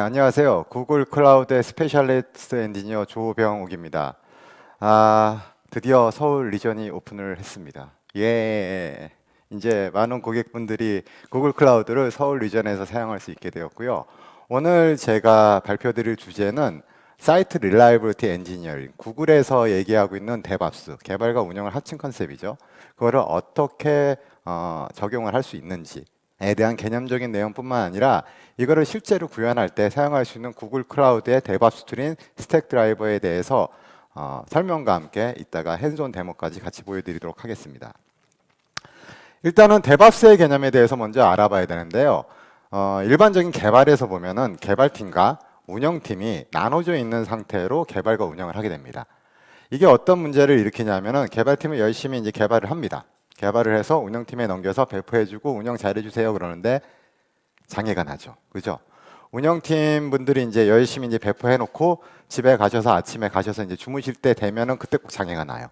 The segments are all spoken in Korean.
안녕하세요. 구글 클라우드의 스페셜리스트 엔지니어 조병욱입니다. 드디어 서울 리전이 오픈을 했습니다. 이제 많은 고객분들이 구글 클라우드를 서울 리전에서 사용할 수 있게 되었고요. 오늘 제가 발표드릴 주제는 사이트 릴라이빌리티 엔지니어링, 구글에서 얘기하고 있는 데브옵스, 개발과 운영을 합친 컨셉이죠. 그거를 어떻게 적용을 할 수 있는지 에 대한 개념적인 내용뿐만 아니라 이거를 실제로 구현할 때 사용할 수 있는 구글 클라우드의 데브옵스 툴인 스택 드라이버에 대해서 설명과 함께 이따가 핸즈온 데모까지 같이 보여드리도록 하겠습니다. 일단은 데브옵스의 개념에 대해서 먼저 알아봐야 되는데요. 일반적인 개발에서 보면은 개발팀과 운영팀이 나눠져 있는 상태로 개발과 운영을 하게 됩니다. 이게 어떤 문제를 일으키냐면은 개발팀은 열심히 이제 개발을 합니다. 개발을 해서 운영팀에 넘겨서 배포해주고 운영 잘해주세요 그러는데 장애가 나죠. 그죠? 운영팀 분들이 이제 열심히 이제 배포해놓고 집에 가셔서 아침에 가셔서 이제 주무실 때 되면은 그때 꼭 장애가 나요.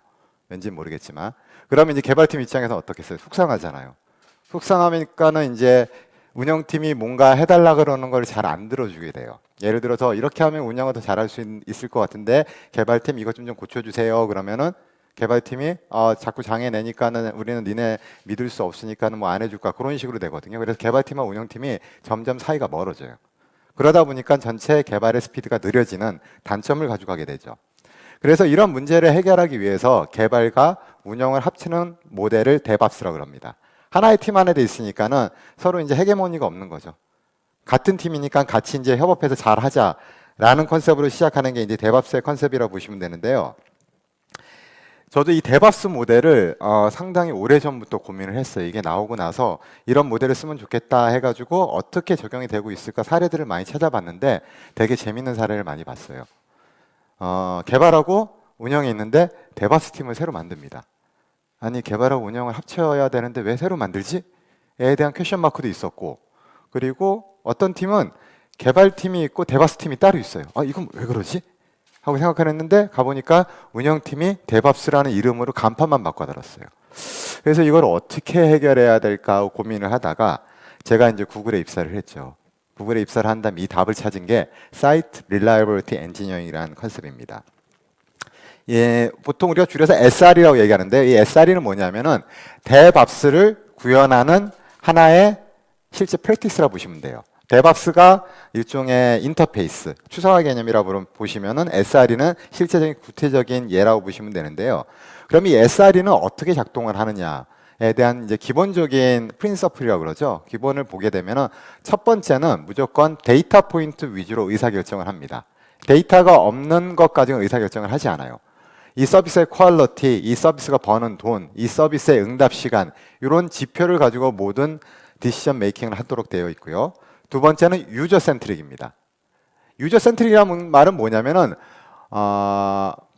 왠지 모르겠지만. 그러면 이제 개발팀 입장에서 어떻겠어요? 속상하잖아요. 속상하니까는 이제 운영팀이 뭔가 해달라 그러는 걸 잘 안 들어주게 돼요. 예를 들어서 이렇게 하면 운영을 더 잘할 수 있을 것 같은데 개발팀 이것 좀 고쳐주세요 그러면은 개발팀이 자꾸 장애 내니까는 우리는 니네 믿을 수 없으니까는 뭐 안 해줄까 그런 식으로 되거든요. 그래서 개발팀과 운영팀이 점점 사이가 멀어져요. 그러다 보니까 전체 개발의 스피드가 느려지는 단점을 가져가게 되죠. 그래서 이런 문제를 해결하기 위해서 개발과 운영을 합치는 모델을 데브옵스라고 합니다. 하나의 팀 안에 돼 있으니까는 서로 이제 헤게모니가 없는 거죠. 같은 팀이니까 같이 이제 협업해서 잘 하자라는 컨셉으로 시작하는 게 이제 데브옵스의 컨셉이라고 보시면 되는데요. 저도 이 데브옵스 모델을 상당히 오래전부터 고민을 했어요. 이게 나오고 나서 이런 모델을 쓰면 좋겠다 해가지고 어떻게 적용이 되고 있을까 사례들을 많이 찾아봤는데 되게 재밌는 사례를 많이 봤어요. 개발하고 운영이 있는데 데브옵스 팀을 새로 만듭니다. 아니 개발하고 운영을 합쳐야 되는데 왜 새로 만들지? 에 대한 퀘션 마크도 있었고 그리고 어떤 팀은 개발팀이 있고 데브옵스 팀이 따로 있어요. 이건 왜 그러지? 하고 생각을 했는데 가보니까 운영팀이 데브옵스라는 이름으로 간판만 바꿔달았어요. 그래서 이걸 어떻게 해결해야 될까 하고 고민을 하다가 제가 이제 구글에 입사를 했죠. 구글에 입사를 한 다음 이 답을 찾은 게 사이트 릴라이빌리티 엔지니어링이라는 컨셉입니다. 보통 우리가 줄여서 SR이라고 얘기하는데 이 SR이는 뭐냐면은 데브옵스를 구현하는 하나의 실제 프랙티스라고 보시면 돼요. 데브옵스가 일종의 인터페이스, 추상화 개념이라고 보시면은 SRE는 실제적인 구체적인 예라고 보시면 되는데요. 그럼 이 SRE는 어떻게 작동을 하느냐에 대한 이제 기본적인 프린서플이라고 그러죠. 기본을 보게 되면은 첫 번째는 무조건 데이터 포인트 위주로 의사결정을 합니다. 데이터가 없는 것까지는 의사결정을 하지 않아요. 이 서비스의 퀄리티, 이 서비스가 버는 돈, 이 서비스의 응답 시간 이런 지표를 가지고 모든 디시전 메이킹을 하도록 되어 있고요. 두 번째는 유저 센트릭입니다. 유저 센트릭이라는 말은 뭐냐면은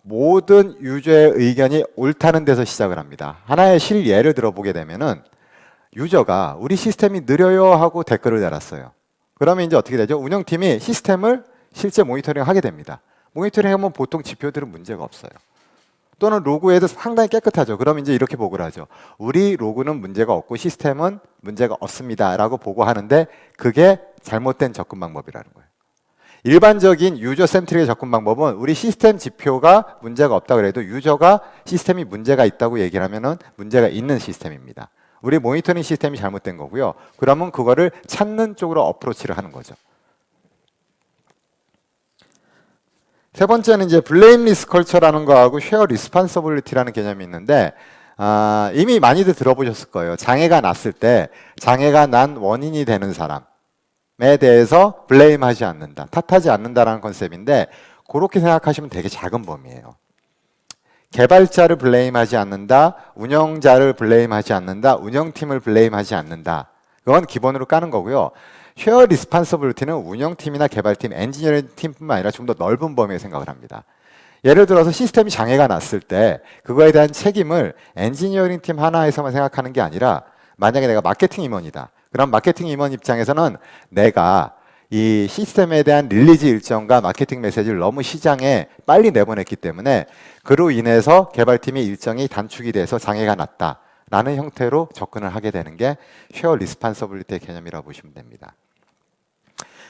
모든 유저의 의견이 옳다는 데서 시작을 합니다. 하나의 실예를 들어보게 되면은 유저가 우리 시스템이 느려요 하고 댓글을 달았어요. 그러면 이제 어떻게 되죠? 운영팀이 시스템을 실제 모니터링 하게 됩니다. 모니터링 하면 보통 지표들은 문제가 없어요. 또는 로그에도 상당히 깨끗하죠. 그럼 이제 이렇게 보고를 하죠. 우리 로그는 문제가 없고 시스템은 문제가 없습니다 라고 보고하는데 그게 잘못된 접근 방법이라는 거예요. 일반적인 유저 센트릭의 접근 방법은 우리 시스템 지표가 문제가 없다 그래도 유저가 시스템이 문제가 있다고 얘기를 하면은 문제가 있는 시스템입니다. 우리 모니터링 시스템이 잘못된 거고요. 그러면 그거를 찾는 쪽으로 어프로치를 하는 거죠. 세 번째는 이제 블레임리스 컬처라는 거하고 쉐어 리스폰서빌리티라는 개념이 있는데 이미 많이들 들어보셨을 거예요. 장애가 났을 때 장애가 난 원인이 되는 사람에 대해서 블레임하지 않는다, 탓하지 않는다라는 컨셉인데 그렇게 생각하시면 되게 작은 범위예요. 개발자를 블레임하지 않는다, 운영자를 블레임하지 않는다, 운영팀을 블레임하지 않는다. 그건 기본으로 까는 거고요. 쉐어 리스폰서빌리티는 운영팀이나 개발팀, 엔지니어링 팀뿐만 아니라 좀 더 넓은 범위에 생각을 합니다. 예를 들어서 시스템이 장애가 났을 때 그거에 대한 책임을 엔지니어링 팀 하나에서만 생각하는 게 아니라 만약에 내가 마케팅 임원이다. 그럼 마케팅 임원 입장에서는 내가 이 시스템에 대한 릴리즈 일정과 마케팅 메시지를 너무 시장에 빨리 내보냈기 때문에 그로 인해서 개발팀의 일정이 단축이 돼서 장애가 났다라는 형태로 접근을 하게 되는 게 쉐어 리스판서빌리티의 개념이라고 보시면 됩니다.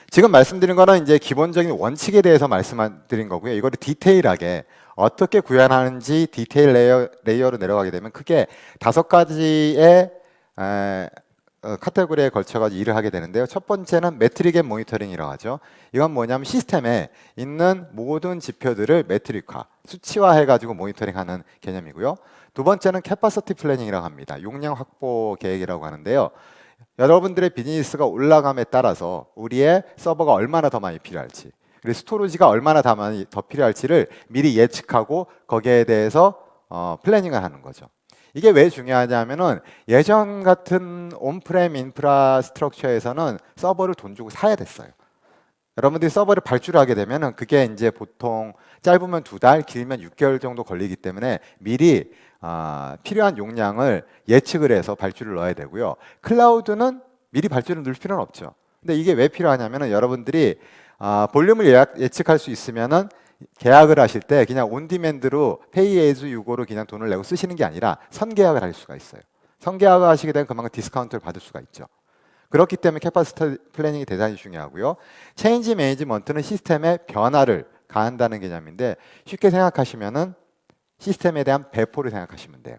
지금 말씀드린 거는 이제 기본적인 원칙에 대해서 말씀드린 거고요. 이거를 디테일하게 어떻게 구현하는지 디테일 레이어로 내려가게 되면 크게 5가지의 카테고리에 걸쳐가지고 일을 하게 되는데요. 첫 번째는 매트릭 앤 모니터링이라고 하죠. 이건 뭐냐면 시스템에 있는 모든 지표들을 매트릭화, 수치화해가지고 모니터링하는 개념이고요. 두 번째는 캐파시티 플래닝이라고 합니다. 용량 확보 계획이라고 하는데요. 여러분들의 비즈니스가 올라감에 따라서 우리의 서버가 얼마나 더 많이 필요할지, 그리고 스토리지가 얼마나 더 많이 더 필요할지를 미리 예측하고 거기에 대해서 플래닝을 하는 거죠. 이게 왜 중요하냐면은 예전 같은 온프렘 인프라스트럭처에서는 서버를 돈 주고 사야 됐어요. 여러분들이 서버를 발주를 하게 되면은 그게 이제 보통 짧으면 2달, 길면 6개월 정도 걸리기 때문에 미리 필요한 용량을 예측을 해서 발주를 넣어야 되고요. 클라우드는 미리 발주를 넣을 필요는 없죠. 근데 이게 왜 필요하냐면은 여러분들이 볼륨을 예측할 수 있으면은 계약을 하실 때 그냥 온디맨드로 페이 에즈 유고로 그냥 돈을 내고 쓰시는 게 아니라 선계약을 할 수가 있어요. 선계약을 하시게 되면 그만큼 디스카운트를 받을 수가 있죠. 그렇기 때문에 캐파시티 플래닝이 대단히 중요하고요. 체인지 매니지먼트는 시스템의 변화를 가한다는 개념인데 쉽게 생각하시면은 시스템에 대한 배포를 생각하시면 돼요.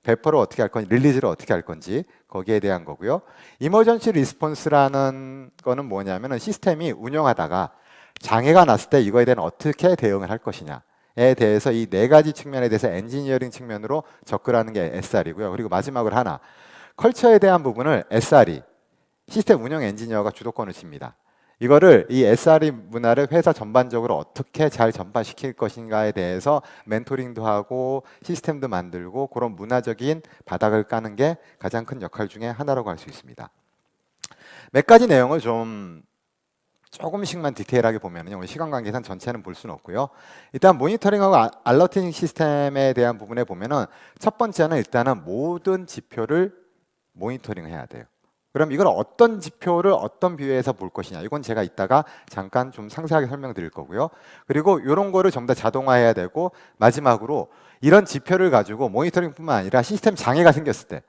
배포를 어떻게 할 건지, 릴리즈를 어떻게 할 건지 거기에 대한 거고요. 이머전시 리스폰스라는 거는 뭐냐면은 시스템이 운영하다가 장애가 났을 때 이거에 대한 어떻게 대응을 할 것이냐에 대해서 이 4가지 측면에 대해서 엔지니어링 측면으로 접근하는 게 SR이고요. 그리고 마지막으로 하나, 컬처에 대한 부분을 SR이, 시스템 운영 엔지니어가 주도권을 칩니다. 이거를 이 SRE 문화를 회사 전반적으로 어떻게 잘 전파시킬 것인가에 대해서 멘토링도 하고 시스템도 만들고 그런 문화적인 바닥을 까는 게 가장 큰 역할 중에 하나라고 할 수 있습니다. 몇 가지 내용을 좀 조금씩만 디테일하게 보면요, 오늘 시간 관계상 전체는 볼 수는 없고요. 일단 모니터링하고 알러팅 시스템에 대한 부분에 보면은 첫 번째는 일단은 모든 지표를 모니터링해야 돼요. 그럼 이걸 어떤 지표를 어떤 뷰에서 볼 것이냐, 이건 제가 이따가 잠깐 좀 상세하게 설명드릴 거고요. 그리고 이런 거를 전부 다 자동화해야 되고, 마지막으로 이런 지표를 가지고 모니터링뿐만 아니라 시스템 장애가 생겼을 때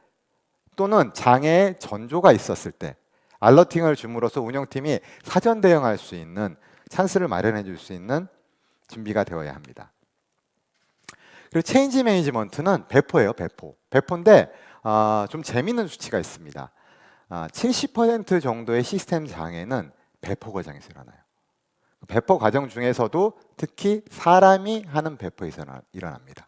또는 장애의 전조가 있었을 때 알러팅을 줌으로써 운영팀이 사전 대응할 수 있는 찬스를 마련해 줄 수 있는 준비가 되어야 합니다. 그리고 체인지 매니지먼트는 배포예요. 배포인데 좀 재미있는 수치가 있습니다. 70% 정도의 시스템 장애는 배포 과정에서 일어나요. 배포 과정 중에서도 특히 사람이 하는 배포에서 일어납니다.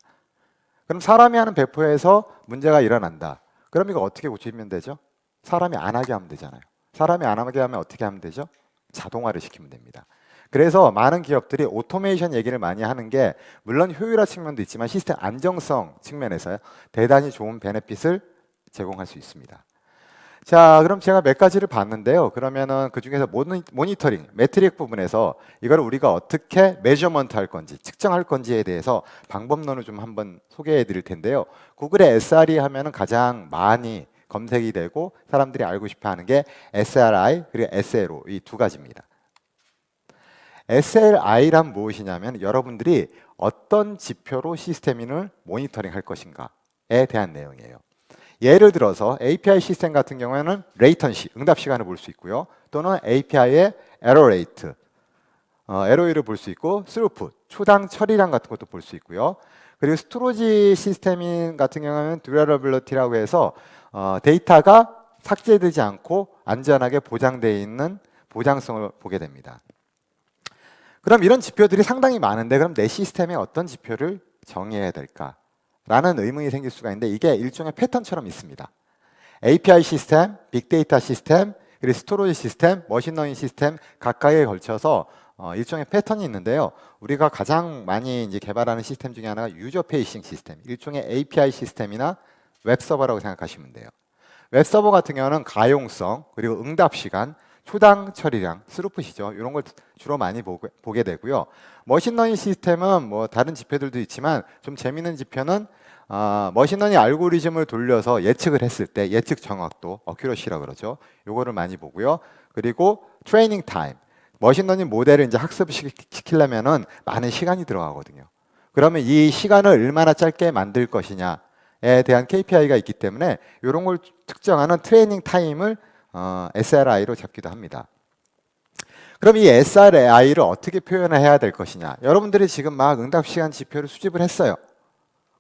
그럼 사람이 하는 배포에서 문제가 일어난다. 그럼 이거 어떻게 고치면 되죠? 사람이 안 하게 하면 되잖아요. 사람이 안 하게 하면 어떻게 하면 되죠? 자동화를 시키면 됩니다. 그래서 많은 기업들이 오토메이션 얘기를 많이 하는 게 물론 효율화 측면도 있지만 시스템 안정성 측면에서 대단히 좋은 베네핏을 제공할 수 있습니다. 자, 그럼 제가 몇 가지를 봤는데요. 그러면은 그 중에서 모니터링, 매트릭 부분에서 이걸 우리가 어떻게 메저먼트 할 건지, 측정할 건지에 대해서 방법론을 좀 한번 소개해 드릴 텐데요. 구글의 SRE 하면은 가장 많이 검색이 되고 사람들이 알고 싶어 하는 게 SRI 그리고 SLO 이 2가지입니다. SLI란 무엇이냐면 여러분들이 어떤 지표로 시스템을 모니터링 할 것인가에 대한 내용이에요. 예를 들어서 API 시스템 같은 경우에는 레이턴시, 응답 시간을 볼 수 있고요. 또는 API의 에러 레이트, LOE를 볼 수 있고, 스루풋, 초당 처리량 같은 것도 볼 수 있고요. 그리고 스토리지 시스템 같은 경우에는 듀러러블리티라고 해서 데이터가 삭제되지 않고 안전하게 보장되어 있는 보장성을 보게 됩니다. 그럼 이런 지표들이 상당히 많은데 그럼 내 시스템에 어떤 지표를 정의해야 될까? 라는 의문이 생길 수가 있는데 이게 일종의 패턴처럼 있습니다. API 시스템, 빅데이터 시스템, 그리고 스토리지 시스템, 머신러닝 시스템 각각에 걸쳐서 일종의 패턴이 있는데요. 우리가 가장 많이 이제 개발하는 시스템 중에 하나가 유저 페이싱 시스템, 일종의 API 시스템이나 웹서버라고 생각하시면 돼요. 웹서버 같은 경우는 가용성, 그리고 응답 시간, 초당 처리량, 스루풋이죠. 이런 걸 주로 많이 보게 되고요. 머신러닝 시스템은 뭐 다른 지표들도 있지만 좀 재미있는 지표는 머신러닝 알고리즘을 돌려서 예측을 했을 때 예측 정확도, 어큐러시라고 그러죠. 요거를 많이 보고요. 그리고 트레이닝 타임. 머신러닝 모델을 이제 학습시키려면은 많은 시간이 들어가거든요. 그러면 이 시간을 얼마나 짧게 만들 것이냐에 대한 KPI가 있기 때문에 이런 걸 측정하는 트레이닝 타임을 SRI로 잡기도 합니다. 그럼 이 SRI를 어떻게 표현해야 될 것이냐? 여러분들이 지금 막 응답 시간 지표를 수집을 했어요.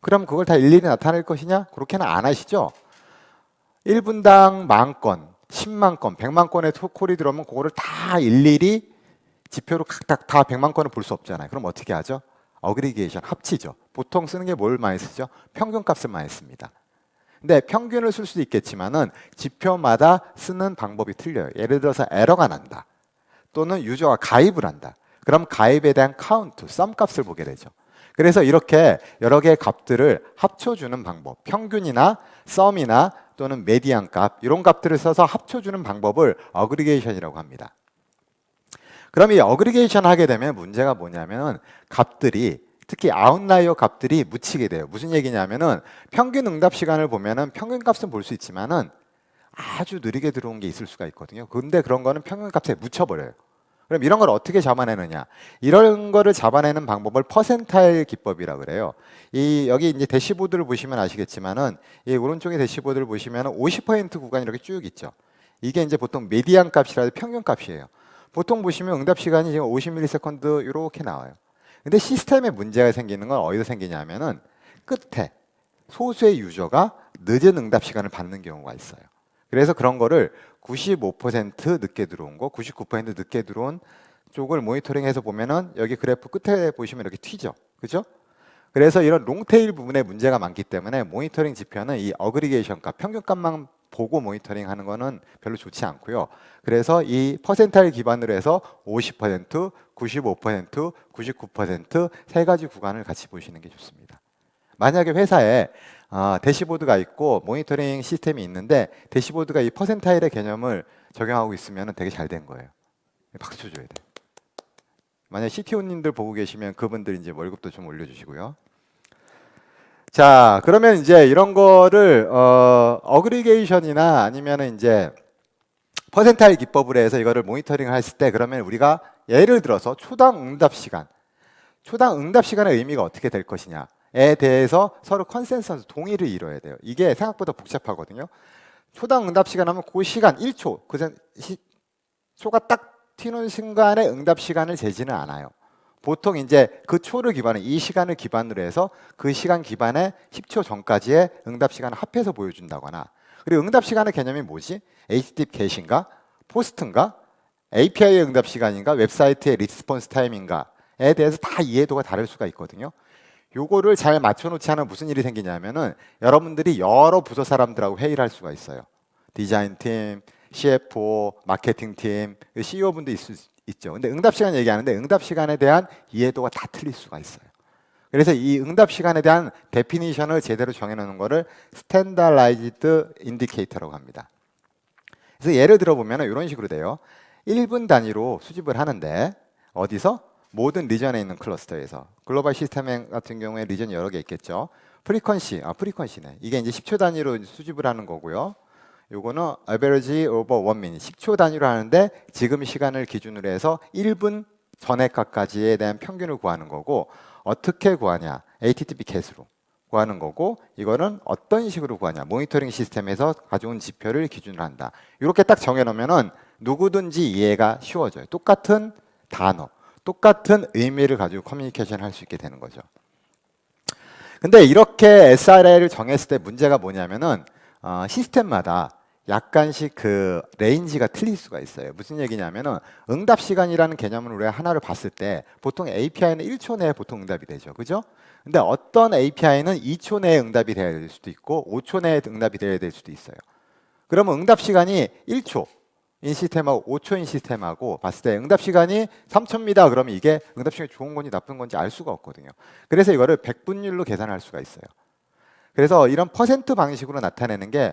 그럼 그걸 다 일일이 나타낼 것이냐? 그렇게는 안 하시죠. 1분당 10,000건, 10만 건, 100만 건의 콜이 들어오면 그거를 다 일일이 지표로 각각 다 100만 건을 볼 수 없잖아요. 그럼 어떻게 하죠? 어그리게이션, 합치죠. 보통 쓰는 게 뭘 많이 쓰죠? 평균값을 많이 씁니다. 근데 평균을 쓸 수도 있겠지만은 지표마다 쓰는 방법이 틀려요. 예를 들어서 에러가 난다. 또는 유저가 가입을 한다. 그럼 가입에 대한 카운트, 썸 값을 보게 되죠. 그래서 이렇게 여러 개의 값들을 합쳐주는 방법, 평균이나 썸이나 또는 메디안 값 이런 값들을 써서 합쳐주는 방법을 어그리게이션이라고 합니다. 그럼 이 어그리게이션 하게 되면 문제가 뭐냐면 값들이 특히 아웃라이어 값들이 묻히게 돼요. 무슨 얘기냐면은 평균 응답 시간을 보면은 평균 값은 볼 수 있지만은 아주 느리게 들어온 게 있을 수가 있거든요. 근데 그런 거는 평균 값에 묻혀버려요. 그럼 이런 걸 어떻게 잡아내느냐? 이런 거를 잡아내는 방법을 퍼센타일 기법이라고 그래요. 이 여기 이제 대시보드를 보시면 아시겠지만은 이 오른쪽에 대시보드를 보시면은 50% 구간이 이렇게 쭉 있죠. 이게 이제 보통 메디안 값이라도 평균 값이에요. 보통 보시면 응답 시간이 지금 50ms 이렇게 나와요. 근데 시스템에 문제가 생기는 건 어디서 생기냐면은 끝에 소수의 유저가 늦은 응답 시간을 받는 경우가 있어요. 그래서 그런 거를 95% 늦게 들어온 거, 99% 늦게 들어온 쪽을 모니터링해서 보면은 여기 그래프 끝에 보시면 이렇게 튀죠. 그죠? 그래서 이런 롱테일 부분에 문제가 많기 때문에 모니터링 지표는 이 어그리게이션 값, 평균 값만 보고 모니터링 하는 거는 별로 좋지 않고요. 그래서 이 퍼센타일 기반으로 해서 50%, 95%, 99%세 가지 구간을 같이 보시는 게 좋습니다. 만약에 회사에 대시보드가 있고 모니터링 시스템이 있는데 대시보드가 이 퍼센타일의 개념을 적용하고 있으면 되게 잘 된 거예요. 박수 줘야 돼요. 만약 CTO님들 보고 계시면 그분들 이제 월급도 좀 올려주시고요. 자, 그러면 이제 이런 거를 어그리게이션이나 아니면은 이제 퍼센타일 기법으로 해서 이거를 모니터링을 했을 때 그러면 우리가 예를 들어서 초당 응답 시간의 의미가 어떻게 될 것이냐에 대해서 서로 컨센서스 동의를 이뤄야 돼요. 이게 생각보다 복잡하거든요. 초당 응답 시간 하면 그 시간 1초, 초가 딱 튀는 순간에 응답 시간을 재지는 않아요. 보통 이제 그 초를 기반으로 이 시간을 기반으로 해서 그 시간 기반에 10초 전까지의 응답 시간을 합해서 보여준다거나 그리고 응답 시간의 개념이 뭐지? HTTP 게시인가? 포스트인가? API의 응답 시간인가? 웹사이트의 리스폰스 타임인가에 대해서 다 이해도가 다를 수가 있거든요. 요거를 잘 맞춰놓지 않으면 무슨 일이 생기냐면은 여러분들이 여러 부서 사람들하고 회의를 할 수가 있어요. 디자인팀, CFO, 마케팅팀, CEO분도 있죠. 근데 응답 시간 얘기하는데 응답 시간에 대한 이해도가 다 틀릴 수가 있어요. 그래서 이 응답 시간에 대한 데피니션을 제대로 정해놓는 거를 스탠다라이즈드 인디케이터라고 합니다. 그래서 예를 들어보면 이런 식으로 돼요. 1분 단위로 수집을 하는데 어디서? 모든 리전에 있는 클러스터에서. 글로벌 시스템 같은 경우에 리전이 여러 개 있겠죠. 프리퀀시네. 이게 이제 10초 단위로 수집을 하는 거고요. 요거는 average over 1 minute, 10초 단위로 하는데 지금 시간을 기준으로 해서 1분 전에까지에 대한 평균을 구하는 거고 어떻게 구하냐? HTTP get으로 구하는 거고 이거는 어떤 식으로 구하냐? 모니터링 시스템에서 가져온 지표를 기준으로 한다. 이렇게 딱 정해놓으면은 누구든지 이해가 쉬워져요. 똑같은 단어, 똑같은 의미를 가지고 커뮤니케이션 할 수 있게 되는 거죠. 근데 이렇게 SRI를 정했을 때 문제가 뭐냐면은 시스템마다 약간씩 그 레인지가 틀릴 수가 있어요. 무슨 얘기냐면은 응답 시간이라는 개념을 우리가 하나를 봤을 때 보통 API는 1초 내에 보통 응답이 되죠. 그죠? 근데 어떤 API는 2초 내에 응답이 돼야 될 수도 있고 5초 내에 응답이 돼야 될 수도 있어요. 그러면 응답 시간이 1초 인 시스템하고 5초인 시스템하고 봤을 때 응답 시간이 3초입니다. 그러면 이게 응답 시간이 좋은 건지 나쁜 건지 알 수가 없거든요. 그래서 이거를 백분율로 계산할 수가 있어요. 그래서 이런 퍼센트 방식으로 나타내는 게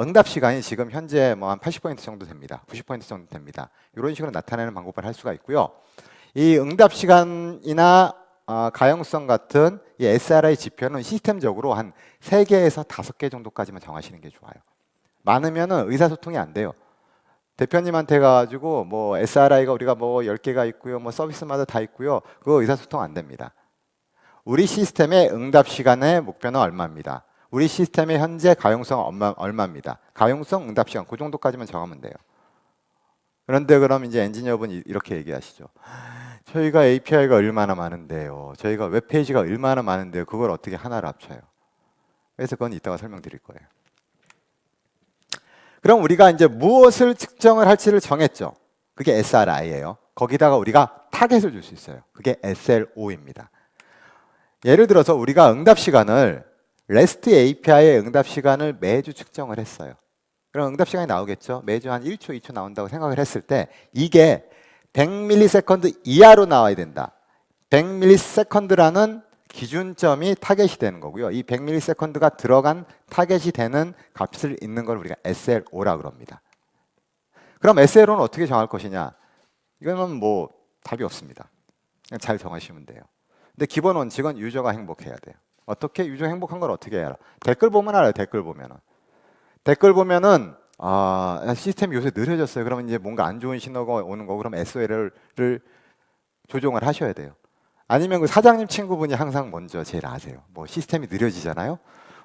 응답 시간이 지금 현재 뭐 한 80% 정도 됩니다. 90% 정도 됩니다. 이런 식으로 나타내는 방법을 할 수가 있고요. 이 응답 시간이나 가용성 같은 이 SRI 지표는 시스템적으로 한 3개에서 5개 정도까지만 정하시는 게 좋아요. 많으면은 의사소통이 안 돼요. 대표님한테 가지고 뭐 SRI가 우리가 뭐 10개가 있고요. 뭐 서비스마다 다 있고요. 그거 의사소통 안 됩니다. 우리 시스템의 응답 시간의 목표는 얼마입니다. 우리 시스템의 현재 가용성 얼마입니다. 가용성, 응답 시간 그 정도까지만 정하면 돼요. 그런데 그럼 이제 엔지니어분이 이렇게 얘기하시죠. 저희가 API가 얼마나 많은데요. 저희가 웹페이지가 얼마나 많은데요. 그걸 어떻게 하나로 합쳐요. 그래서 그건 이따가 설명드릴 거예요. 그럼 우리가 이제 무엇을 측정을 할지를 정했죠. 그게 SRI예요. 거기다가 우리가 타겟을 줄 수 있어요. 그게 SLO입니다. 예를 들어서 우리가 응답 시간을 REST API의 응답 시간을 매주 측정을 했어요. 그럼 응답 시간이 나오겠죠. 매주 한 1초, 2초 나온다고 생각을 했을 때 이게 100ms 이하로 나와야 된다. 100ms라는 기준점이 타겟이 되는 거고요. 이 100ms가 들어간 타겟이 되는 값을 있는 걸 우리가 SLO라 그럽니다. 그럼 SLO는 어떻게 정할 것이냐? 이거는 뭐 답이 없습니다. 그냥 잘 정하시면 돼요. 근데 기본 원칙은 유저가 행복해야 돼요. 어떻게? 유저 행복한 걸 어떻게 해야 알아? 댓글 보면 알아요. 댓글 보면은 시스템이 요새 느려졌어요. 그러면 이제 뭔가 안 좋은 신호가 오는 거고 그럼 SOL을 조정을 하셔야 돼요. 아니면 그 사장님 친구분이 항상 먼저 제일 아세요. 뭐 시스템이 느려지잖아요.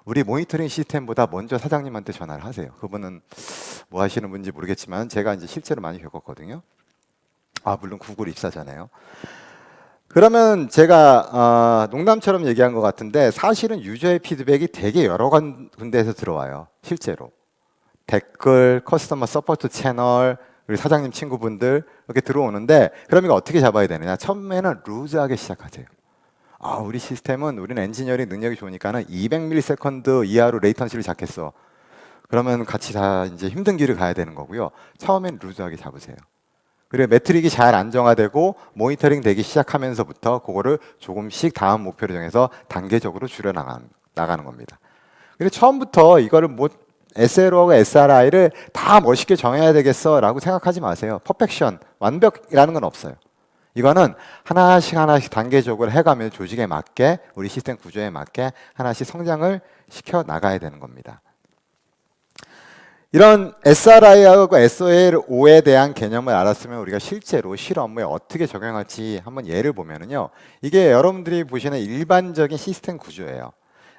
우리 모니터링 시스템보다 먼저 사장님한테 전화를 하세요. 그분은 뭐 하시는 분인지 모르겠지만 제가 이제 실제로 많이 겪었거든요. 물론 구글 입사잖아요. 그러면 제가 농담처럼 얘기한 것 같은데 사실은 유저의 피드백이 되게 여러 군데에서 들어와요. 실제로. 댓글, 커스터머 서포트 채널, 우리 사장님 친구분들 이렇게 들어오는데 그럼 이거 어떻게 잡아야 되느냐? 처음에는 루즈하게 시작하세요. 우리 시스템은 우리는 엔지니어링 능력이 좋으니까는 200ms 이하로 레이턴시를 잡겠어. 그러면 같이 다 이제 힘든 길을 가야 되는 거고요. 처음엔 루즈하게 잡으세요. 그리고 매트릭이 잘 안정화되고 모니터링 되기 시작하면서부터 그거를 조금씩 다음 목표를 정해서 단계적으로 나가는 겁니다. 그리고 처음부터 이거를 뭐 SLO하고 SRI를 다 멋있게 정해야 되겠어라고 생각하지 마세요. 퍼펙션, 완벽이라는 건 없어요. 이거는 하나씩 단계적으로 해가면 조직에 맞게 우리 시스템 구조에 맞게 하나씩 성장을 시켜 나가야 되는 겁니다. 이런 SRI하고 SOL에 대한 개념을 알았으면 우리가 실제로 실 업무에 어떻게 적용할지 한번 예를 보면은요. 이게 여러분들이 보시는 일반적인 시스템 구조예요.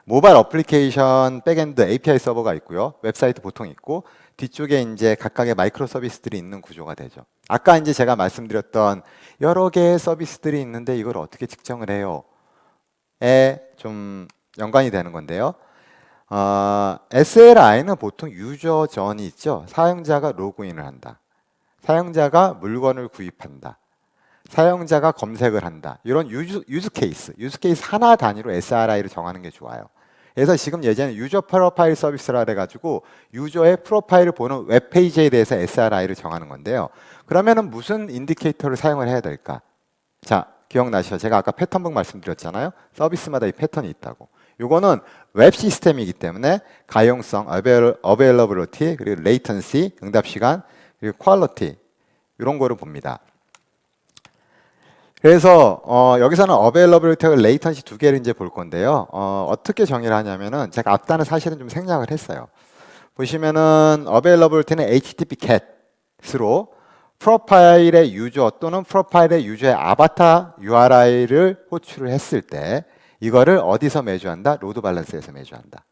모바일 어플리케이션 백엔드 API 서버가 있고요. 웹사이트 보통 있고 뒤쪽에 이제 각각의 마이크로 서비스들이 있는 구조가 되죠. 아까 이제 제가 말씀드렸던 여러 개의 서비스들이 있는데 이걸 어떻게 측정을 해요? 에 좀 연관이 되는 건데요. SLI는 보통 유저 전이 있죠. 사용자가 로그인을 한다. 사용자가 물건을 구입한다. 사용자가 검색을 한다. 이런 유즈 케이스 하나 단위로 SRI를 정하는 게 좋아요. 그래서 지금 예전에 유저 프로파일 서비스라 해가지고 유저의 프로파일을 보는 웹페이지에 대해서 SRI를 정하는 건데요. 그러면은 무슨 인디케이터를 사용을 해야 될까? 자, 기억나시죠? 제가 아까 패턴북 말씀드렸잖아요. 서비스마다 이 패턴이 있다고. 요거는 웹 시스템이기 때문에 가용성, availability, 그리고 latency, 응답 시간, 그리고 quality 이런 거를 봅니다. 그래서 여기서는 availability와 latency 두 개를 이제 볼 건데요. 어떻게 정의를 하냐면은 제가 앞단에 사실은 좀 생략을 했어요. 보시면은 availability는 HTTP GET으로 프로파일의 유저 또는 프로파일의 유저의 아바타 URI를 호출을 했을 때 이거를 어디서 매주한다? 로드 밸런스에서 매주한다.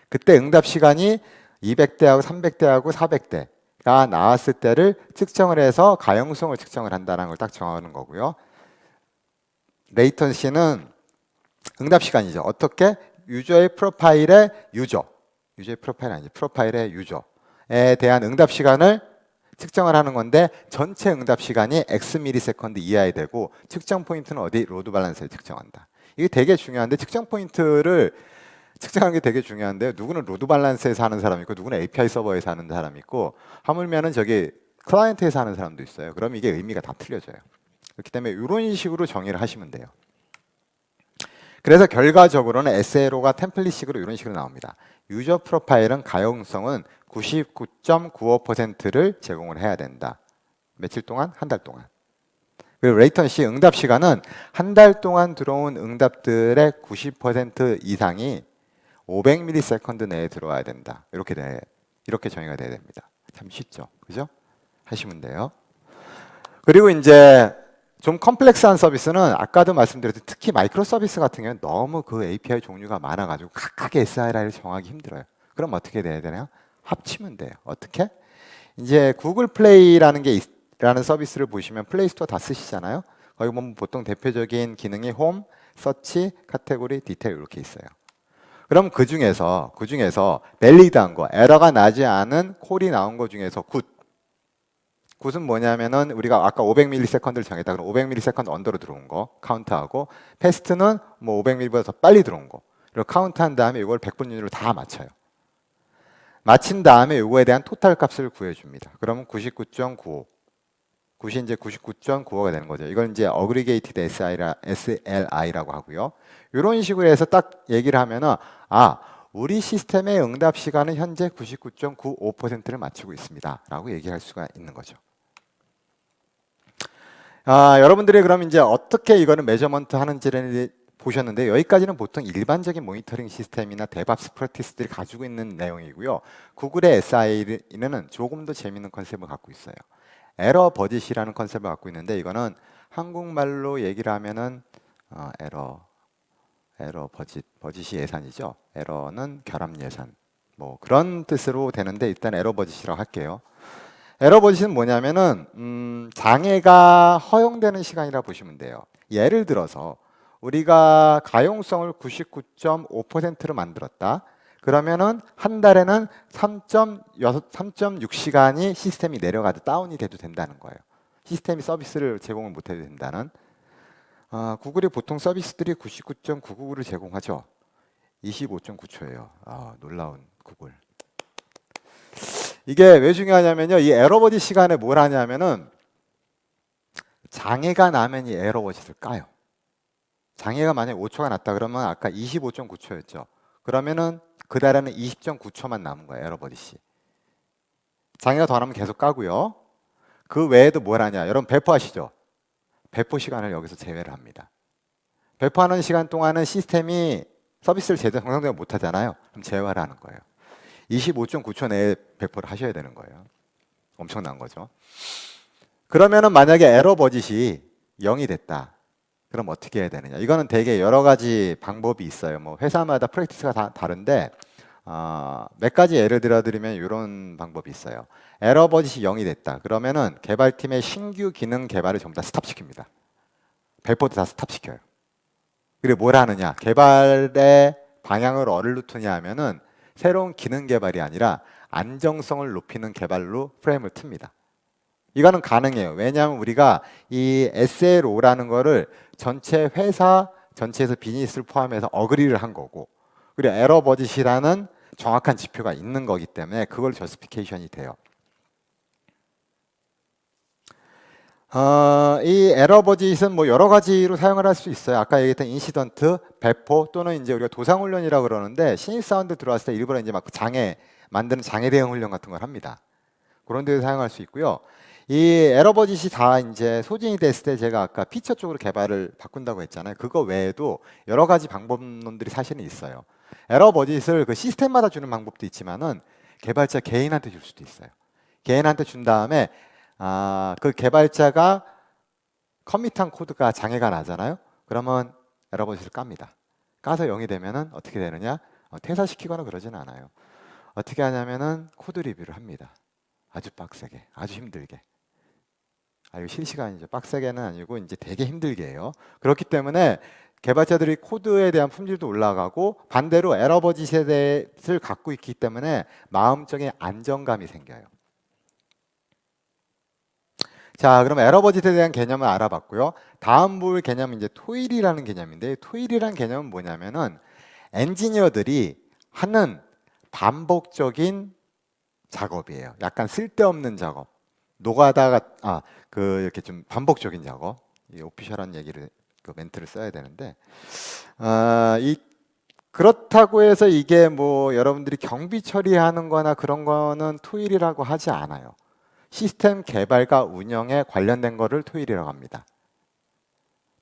그때 응답 시간이 200대하고 300대하고 400대가 나왔을 때를 측정을 해서 가용성을 측정을 한다는 걸 딱 정하는 거고요. 레이턴시는 응답 시간이죠. 어떻게? 유저의 프로파일의 유저의 프로파일 아니죠. 프로파일의 유저에 대한 응답 시간을 측정을 하는 건데 전체 응답 시간이 X 미리세컨드 이하에 되고 측정 포인트는 어디? 로드 밸런스에 측정한다. 이게 되게 중요한데 측정 포인트를 측정하는 게 되게 중요한데요. 누구는 로드 밸런스에서 하는 사람이 있고 누구는 API 서버에서 하는 사람이 있고 하물면은 저기 클라이언트에서 하는 사람도 있어요. 그럼 이게 의미가 다 틀려져요. 그렇기 때문에 이런 식으로 정의를 하시면 돼요. 그래서 결과적으로는 SLO가 템플릿식으로 이런 식으로 나옵니다. 유저 프로파일은 가용성은 99.95%를 제공을 해야 된다. 며칠 동안? 한 달 동안. 그리고 레이턴시 응답 시간은 한 달 동안 들어온 응답들의 90% 이상이 500ms 내에 들어와야 된다. 이렇게 정의가 돼야 됩니다. 참 쉽죠, 그죠? 하시면 돼요. 그리고 이제 좀 컴플렉스한 서비스는 아까도 말씀드렸듯이 특히 마이크로 서비스 같은 경우는 너무 그 API 종류가 많아가지고 각각의 SRI를 정하기 힘들어요. 그럼 어떻게 돼야 되나요? 합치면 돼요. 어떻게? 이제 구글 플레이라는 라는 서비스를 보시면 플레이 스토어 다 쓰시잖아요. 거기 보면 보통 대표적인 기능이 홈, 서치, 카테고리, 디테일 이렇게 있어요. 그럼 그 중에서 밸리드한 거, 에러가 나지 않은 콜이 나온 거 중에서 굿은 뭐냐면은 우리가 아까 500ms를 정했다. 그럼 500ms 언더로 들어온 거 카운트하고, 패스트는 뭐 500ms보다 더 빨리 들어온 거. 그리고 카운트한 다음에 이걸 100분 윤율로 다 맞춰요. 마친 다음에 이거에 대한 토탈 값을 구해줍니다. 그러면 99.95. 9이 이제 99.95가 되는 거죠. 이걸 이제 어그리게이티드 SLI라고 하고요. 이런 식으로 해서 딱 얘기를 하면은 우리 시스템의 응답 시간은 현재 99.95%를 맞추고 있습니다라고 얘기할 수가 있는 거죠. 여러분들이 그럼 이제 어떻게 이거는 메저먼트 하는지를 보셨는데, 여기까지는 보통 일반적인 모니터링 시스템이나 데브옵스 프랙티스들이 가지고 있는 내용이고요. 구글의 SI는 조금 더 재밌는 컨셉을 갖고 있어요. 에러 버짓이라는 컨셉을 갖고 있는데, 이거는 한국말로 얘기를 하면은 에러 버짓이 예산이죠. 에러는 결합 예산, 뭐 그런 뜻으로 되는데, 일단 에러 버짓이라고 할게요. 에러 버짓은 뭐냐면은 장애가 허용되는 시간이라 보시면 돼요. 예를 들어서 우리가 가용성을 99.5%로 만들었다. 그러면은 한 달에는 3.6시간이 시스템이 내려가도 다운이 돼도 된다는 거예요. 시스템이 서비스를 제공을 못 해도 된다는. 구글이 보통 서비스들이 99.999를 제공하죠. 25.9초예요. 놀라운 구글. 이게 왜 중요하냐면요. 이 에러버짓 시간에 뭘 하냐면은 장애가 나면 이 에러버짓을 까요. 장애가 만약에 5초가 났다 그러면 아까 25.9초였죠. 그러면은 그 달에는 20.9초만 남은 거예요. 에러버짓이. 장애가 더 나면 계속 까고요. 그 외에도 뭘 하냐. 여러분 배포하시죠. 배포 시간을 여기서 제외를 합니다. 배포하는 시간 동안은 시스템이 서비스를 제대로 정상적으로 못 하잖아요. 그럼 제외를 하는 거예요. 25.9초 내에 배포를 하셔야 되는 거예요. 엄청난 거죠. 그러면은 만약에 에러버짓이 0이 됐다. 그럼 어떻게 해야 되느냐? 이거는 되게 여러 가지 방법이 있어요. 뭐 회사마다 프랙티스가 다 다른데 몇 가지 예를 들어드리면 이런 방법이 있어요. 에러버짓이 0이 됐다. 그러면은 개발팀의 신규 기능 개발을 전부 다 스탑시킵니다. 배포도 다 스탑시켜요. 그리고 뭘 하느냐? 개발의 방향을 어를 놓느냐 하면은 새로운 기능 개발이 아니라 안정성을 높이는 개발로 프레임을 틉니다. 이거는 가능해요. 왜냐하면 우리가 이 SLO라는 거를 전체 회사 전체에서 비즈니스를 포함해서 어그리를 한 거고, 그리고 에러 버짓이라는 정확한 지표가 있는 거기 때문에 그걸 저스피케이션이 돼요. 이 에러 버짓은 뭐 여러 가지로 사용을 할 수 있어요. 아까 얘기했던 인시던트, 배포, 또는 이제 우리가 도상 훈련이라고 그러는데, 신입 사원들 들어왔을 때 일부러 이제 막 만드는 장애 대응 훈련 같은 걸 합니다. 그런 데서 사용할 수 있고요. 이 에러 버짓이 다 이제 소진이 됐을 때 제가 아까 피처 쪽으로 개발을 바꾼다고 했잖아요. 그거 외에도 여러 가지 방법론들이 사실은 있어요. 에러 버짓을 그 시스템마다 주는 방법도 있지만은 개발자 개인한테 줄 수도 있어요. 개인한테 준 다음에 그 개발자가 커밋한 코드가 장애가 나잖아요. 그러면 에러 버짓을 깝니다. 까서 0이 되면은 어떻게 되느냐? 퇴사시키거나 그러지는 않아요. 어떻게 하냐면은 코드 리뷰를 합니다. 아주 빡세게, 아주 힘들게. 이거 실시간이죠. 빡세게는 아니고 이제 되게 힘들게 해요. 그렇기 때문에 개발자들이 코드에 대한 품질도 올라가고, 반대로 에러 버짓에 대해서 갖고 있기 때문에 마음적인 안정감이 생겨요. 자, 그럼 에러 버짓에 대한 개념을 알아봤고요. 다음 볼 개념은 이제 토일이라는 개념인데, 토일이라는 개념은 뭐냐면은 엔지니어들이 하는 반복적인 작업이에요. 약간 쓸데없는 작업, 노가다가 이렇게 좀 반복적인 작업. 이 오피셜한 얘기를 그 멘트를 써야 되는데, 그렇다고 해서 이게 뭐 여러분들이 경비 처리하는 거나 그런 거는 토일이라고 하지 않아요. 시스템 개발과 운영에 관련된 거를 토일이라고 합니다.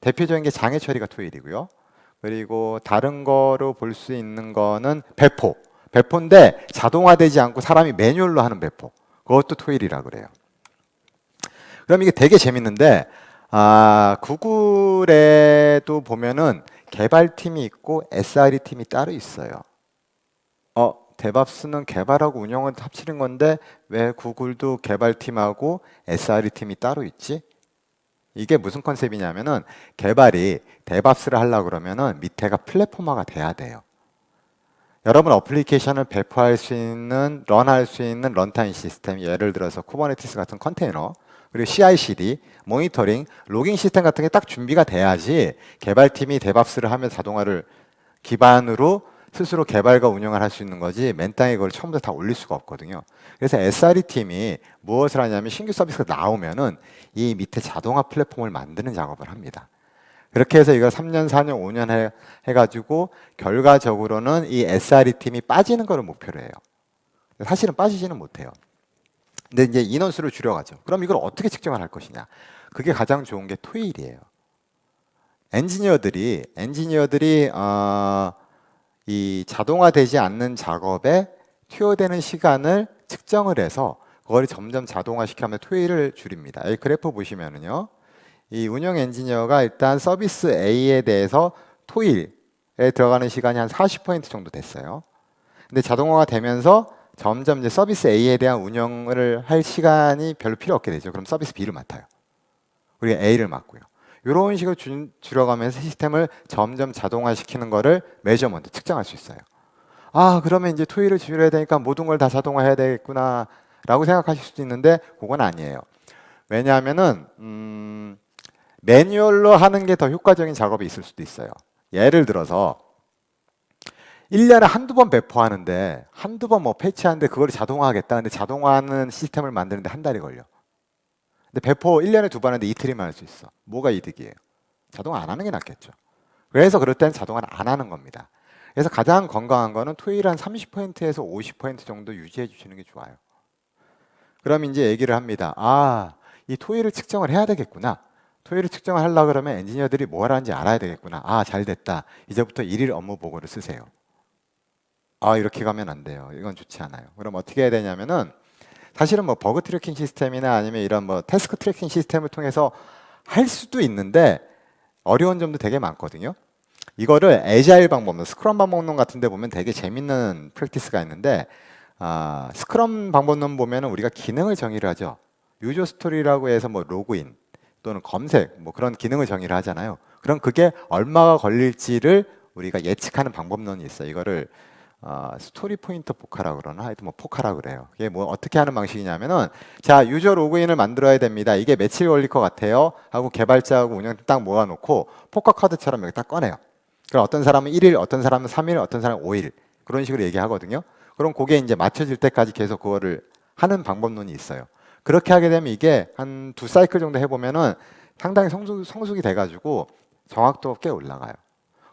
대표적인 게 장애 처리가 토일이고요. 그리고 다른 거로 볼 수 있는 거는 배포. 배포인데 자동화되지 않고 사람이 매뉴얼로 하는 배포. 그것도 토일이라 그래요. 그럼 이게 되게 재밌는데 구글에도 보면은 개발팀이 있고 SRE 팀이 따로 있어요. 데밥스는 개발하고 운영을 합치는 건데 왜 구글도 개발팀하고 SRE 팀이 따로 있지? 이게 무슨 컨셉이냐면은 개발이 데밥스를 하려고 그러면은 밑에가 플랫폼화가 돼야 돼요. 여러분 어플리케이션을 배포할 수 있는, 런할 수 있는 런타임 시스템, 예를 들어서 쿠버네티스 같은 컨테이너, 그리고 CI/CD, 모니터링, 로깅 시스템 같은 게 딱 준비가 돼야지 개발팀이 데밥스를 하면 자동화를 기반으로 스스로 개발과 운영을 할 수 있는 거지 맨땅에 그걸 처음부터 다 올릴 수가 없거든요. 그래서 SRE 팀이 무엇을 하냐면 신규 서비스가 나오면은 이 밑에 자동화 플랫폼을 만드는 작업을 합니다. 그렇게 해서 이걸 3년, 4년, 5년 해가지고 결과적으로는 이 SRE 팀이 빠지는 거를 목표로 해요. 사실은 빠지지는 못해요. 근데 이제 인원수를 줄여가죠. 그럼 이걸 어떻게 측정을 할 것이냐? 그게 가장 좋은 게 토일이에요. 엔지니어들이 이 자동화되지 않는 작업에 투여되는 시간을 측정을 해서 그걸 점점 자동화시키면 토일을 줄입니다. 이 그래프 보시면은요. 이 운영 엔지니어가 일단 서비스 A에 대해서 토일에 들어가는 시간이 한 40% 정도 됐어요. 근데 자동화가 되면서 점점 이제 서비스 A에 대한 운영을 할 시간이 별로 필요 없게 되죠. 그럼 서비스 B를 맡아요. 우리가 A를 맡고요. 이런 식으로 줄여가면서 시스템을 점점 자동화시키는 거를 메저먼트, 측정할 수 있어요. 그러면 이제 토일을 줄여야 되니까 모든 걸 다 자동화해야 되겠구나 라고 생각하실 수도 있는데 그건 아니에요. 왜냐하면은 매뉴얼로 하는 게 더 효과적인 작업이 있을 수도 있어요. 예를 들어서 1년에 한두 번 배포하는데 한두 번 뭐 패치하는데 그걸 자동화하겠다. 근데 자동화하는 시스템을 만드는데 한 달이 걸려. 근데 배포 1년에 두 번 하는데 이틀이면 할 수 있어. 뭐가 이득이에요? 자동화 안 하는 게 낫겠죠. 그래서 그럴 때는 자동화를 안 하는 겁니다. 그래서 가장 건강한 거는 토일 한 30%에서 50% 정도 유지해 주시는 게 좋아요. 그럼 이제 얘기를 합니다. 이 토일을 측정을 해야 되겠구나. 토일을 측정을 하려고 그러면 엔지니어들이 뭘 하는지 알아야 되겠구나. 잘 됐다. 이제부터 일일 업무 보고를 쓰세요. 이렇게 가면 안 돼요. 이건 좋지 않아요. 그럼 어떻게 해야 되냐면은 사실은 뭐 버그 트래킹 시스템이나 아니면 이런 뭐 태스크 트래킹 시스템을 통해서 할 수도 있는데 어려운 점도 되게 많거든요. 이거를 애자일 방법론, 스크럼 방법론 같은 데 보면 되게 재밌는 프랙티스가 있는데 스크럼 방법론 보면은 우리가 기능을 정의를 하죠. 유저 스토리라고 해서 뭐 로그인 또는 검색 뭐 그런 기능을 정의를 하잖아요. 그럼 그게 얼마가 걸릴지를 우리가 예측하는 방법론이 있어요. 이거를 스토리 포인터 포카라고 그러나 하여튼 뭐 포카라고 그래요. 이게 뭐 어떻게 하는 방식이냐면은 자 유저 로그인을 만들어야 됩니다. 이게 며칠 걸릴 것 같아요 하고 개발자하고 운영팀 딱 모아놓고 포카 카드처럼 여기 딱 꺼내요. 그럼 어떤 사람은 1일, 어떤 사람은 3일, 어떤 사람은 5일 그런 식으로 얘기하거든요. 그럼 그게 이제 맞춰질 때까지 계속 그거를 하는 방법론이 있어요. 그렇게 하게 되면 이게 한 두 사이클 정도 해보면은 상당히 성숙이 돼가지고 정확도가 꽤 올라가요.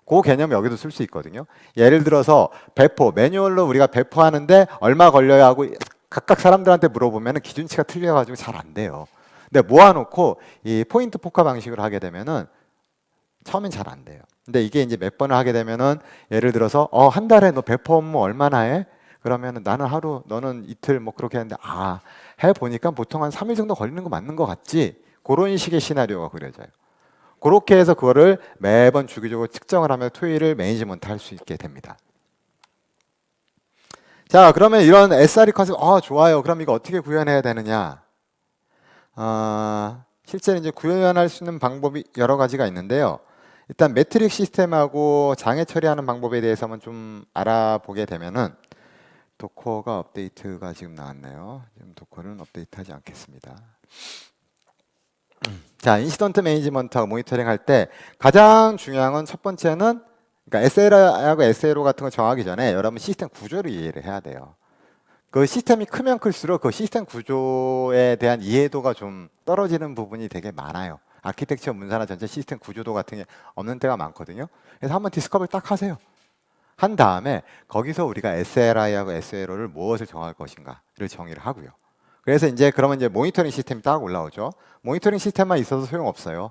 그 개념 여기도 쓸 수 있거든요. 예를 들어서 배포, 매뉴얼로 우리가 배포하는데 얼마 걸려야 하고 각각 사람들한테 물어보면 기준치가 틀려가지고 잘 안 돼요. 근데 모아놓고 이 포인트 포카 방식으로 하게 되면은 처음엔 잘 안 돼요. 근데 이게 이제 몇 번을 하게 되면은 예를 들어서 한 달에 너 배포 업무 얼마나 해? 그러면은 나는 하루, 너는 이틀 뭐 그렇게 하는데 해보니까 보통 한 3일 정도 걸리는 거 맞는 것 같지? 그런 식의 시나리오가 그려져요. 그렇게 해서 그거를 매번 주기적으로 측정을 하면 토일을 매니지먼트 할 수 있게 됩니다. 자, 그러면 이런 SRE 컨셉, 좋아요. 그럼 이거 어떻게 구현해야 되느냐? 실제로 이제 구현할 수 있는 방법이 여러 가지가 있는데요. 일단 매트릭 시스템하고 장애 처리하는 방법에 대해서만 좀 알아보게 되면은 도커가 업데이트가 지금 나왔네요. 지금 도커는 업데이트하지 않겠습니다. 자, 인시던트 매니지먼트하고 모니터링 할 때 가장 중요한 건 첫 번째는 그러니까 SL하고 SLO 같은 거 정하기 전에 여러분 시스템 구조를 이해를 해야 돼요. 그 시스템이 크면 클수록 그 시스템 구조에 대한 이해도가 좀 떨어지는 부분이 되게 많아요. 아키텍처 문서나 전체 시스템 구조도 같은 게 없는 때가 많거든요. 그래서 한번 디스커버리 딱 하세요. 한 다음에 거기서 우리가 SLI하고 SLO를 무엇을 정할 것인가를 정의를 하고요. 그래서 이제 그러면 이제 모니터링 시스템이 딱 올라오죠. 모니터링 시스템만 있어도 소용없어요.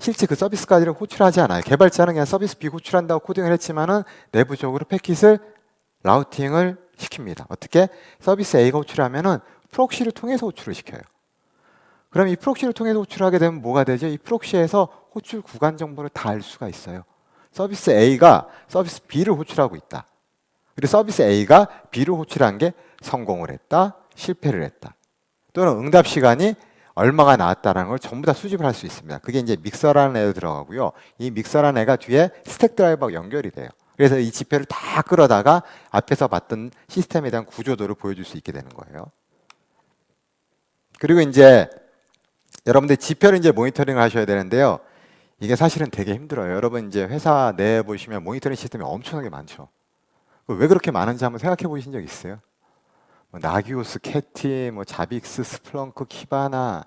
실제 그 서비스까지를 호출하지 않아요. 개발자는 그냥 서비스 B 호출한다고 코딩을 했지만은 내부적으로 패킷을 라우팅을 시킵니다. 어떻게? 서비스 A가 호출하면은 프록시를 통해서 호출을 시켜요. 그럼 이 프록시를 통해서 호출하게 되면 뭐가 되죠? 이 프록시에서 호출 구간 정보를 다 알 수가 있어요. 서비스 A가 서비스 B를 호출하고 있다. 그리고 서비스 A가 B를 호출한 게 성공을 했다, 실패를 했다. 또는 응답 시간이 얼마가 나왔다는 걸 전부 다 수집을 할 수 있습니다. 그게 이제 믹서라는 애가 들어가고요. 이 믹서라는 애가 뒤에 스택 드라이버가 연결이 돼요. 그래서 이 지표를 다 끌어다가 앞에서 봤던 시스템에 대한 구조도를 보여줄 수 있게 되는 거예요. 그리고 이제 여러분들 지표를 이제 모니터링을 하셔야 되는데요. 이게 사실은 되게 힘들어요. 여러분 이제 회사 내에 보시면 모니터링 시스템이 엄청나게 많죠. 왜 그렇게 많은지 한번 생각해 보신 적 있어요? 뭐 나기오스, 캐티, 뭐 자빅스, 스플렁크, 키바나,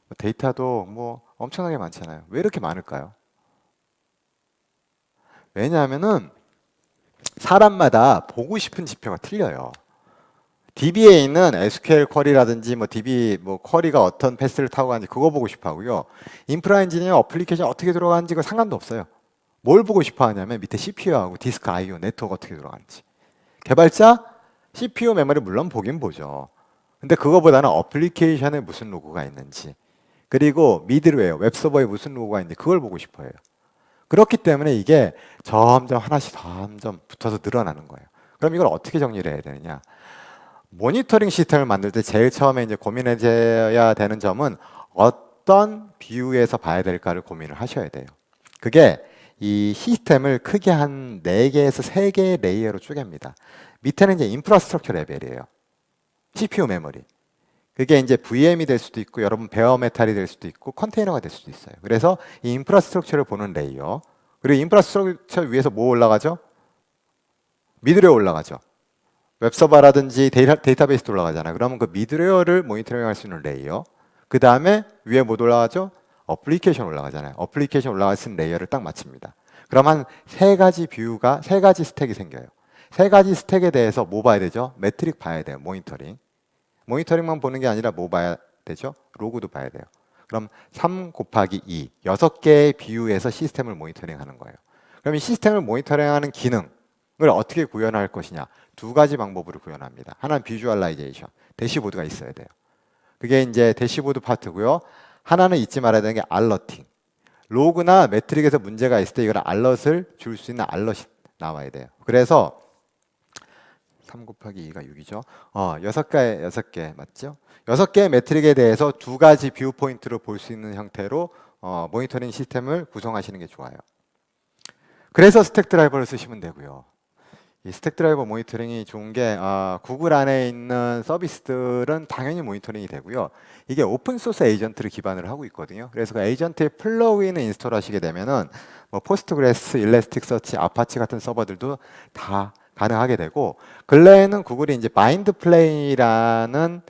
뭐 데이터도 뭐 엄청나게 많잖아요. 왜 이렇게 많을까요? 왜냐하면은 사람마다 보고 싶은 지표가 틀려요. DB에 있는 SQL 쿼리라든지 뭐 DB 뭐 쿼리가 어떤 패스를 타고 가는지 그거 보고 싶어 하고요. 인프라 엔지니어 어플리케이션 어떻게 들어가는지 그 상관도 없어요. 뭘 보고 싶어 하냐면 밑에 CPU하고 디스크 I/O 네트워크 어떻게 들어가는지. 개발자 CPU 메모리 물론 보긴 보죠. 근데 그거보다는 어플리케이션에 무슨 로그가 있는지, 그리고 미들웨어 웹서버에 무슨 로그가 있는지 그걸 보고 싶어요. 그렇기 때문에 이게 점점 하나씩 점점 붙어서 늘어나는 거예요. 그럼 이걸 어떻게 정리를 해야 되느냐? 모니터링 시스템을 만들 때 제일 처음에 이제 고민해야 되는 점은 어떤 뷰에서 봐야 될까를 고민을 하셔야 돼요. 그게 이 시스템을 크게 한 4개에서 3개의 레이어로 쪼갭니다. 밑에는 이제 인프라스트럭처 레벨이에요. CPU 메모리. 그게 이제 VM이 될 수도 있고 여러분 베어메탈이 될 수도 있고 컨테이너가 될 수도 있어요. 그래서 이 인프라스트럭처를 보는 레이어. 그리고 인프라스트럭처 위에서 뭐 올라가죠? 미드웨어 올라가죠. 웹서버라든지 데이터베이스도 올라가잖아요. 그러면 그 미드웨어를 모니터링 할 수 있는 레이어. 그 다음에 위에 뭐 올라가죠? 어플리케이션 올라가잖아요. 어플리케이션 올라갈 수 있는 레이어를 딱 맞춥니다. 그러면 3가지 뷰가, 3가지 스택이 생겨요. 3가지 스택에 대해서 뭐 봐야 되죠? 매트릭 봐야 돼요. 모니터링. 모니터링만 보는 게 아니라 뭐 봐야 되죠? 로그도 봐야 돼요. 그럼 3 곱하기 2, 6개의 뷰에서 시스템을 모니터링 하는 거예요. 그럼 이 시스템을 모니터링하는 기능을 어떻게 구현할 것이냐? 2가지 방법으로 구현합니다. 하나는 비주얼라이제이션, 대시보드가 있어야 돼요. 그게 이제 대시보드 파트고요. 하나는 잊지 말아야 되는 게 알러팅. 로그나 매트릭에서 문제가 있을 때 이걸 알럿을 줄 수 있는 알럿이 나와야 돼요. 그래서 3 곱하기 2가 6이죠. 6개 맞죠? 6개의 매트릭에 대해서 2가지 뷰 포인트로 볼 수 있는 형태로 모니터링 시스템을 구성하시는 게 좋아요. 그래서 스택 드라이버를 쓰시면 되고요. 이 스택 드라이버 모니터링이 좋은 게 구글 안에 있는 서비스들은 당연히 모니터링이 되고요. 이게 오픈소스 에이전트를 기반으로 하고 있거든요. 그래서 그 에이전트의 플러그인을 인스톨 하시게 되면은 뭐 포스트그레스, 일래스틱서치, 아파치 같은 서버들도 다 가능하게 되고, 근래에는 구글이 이제 마인드플레이라는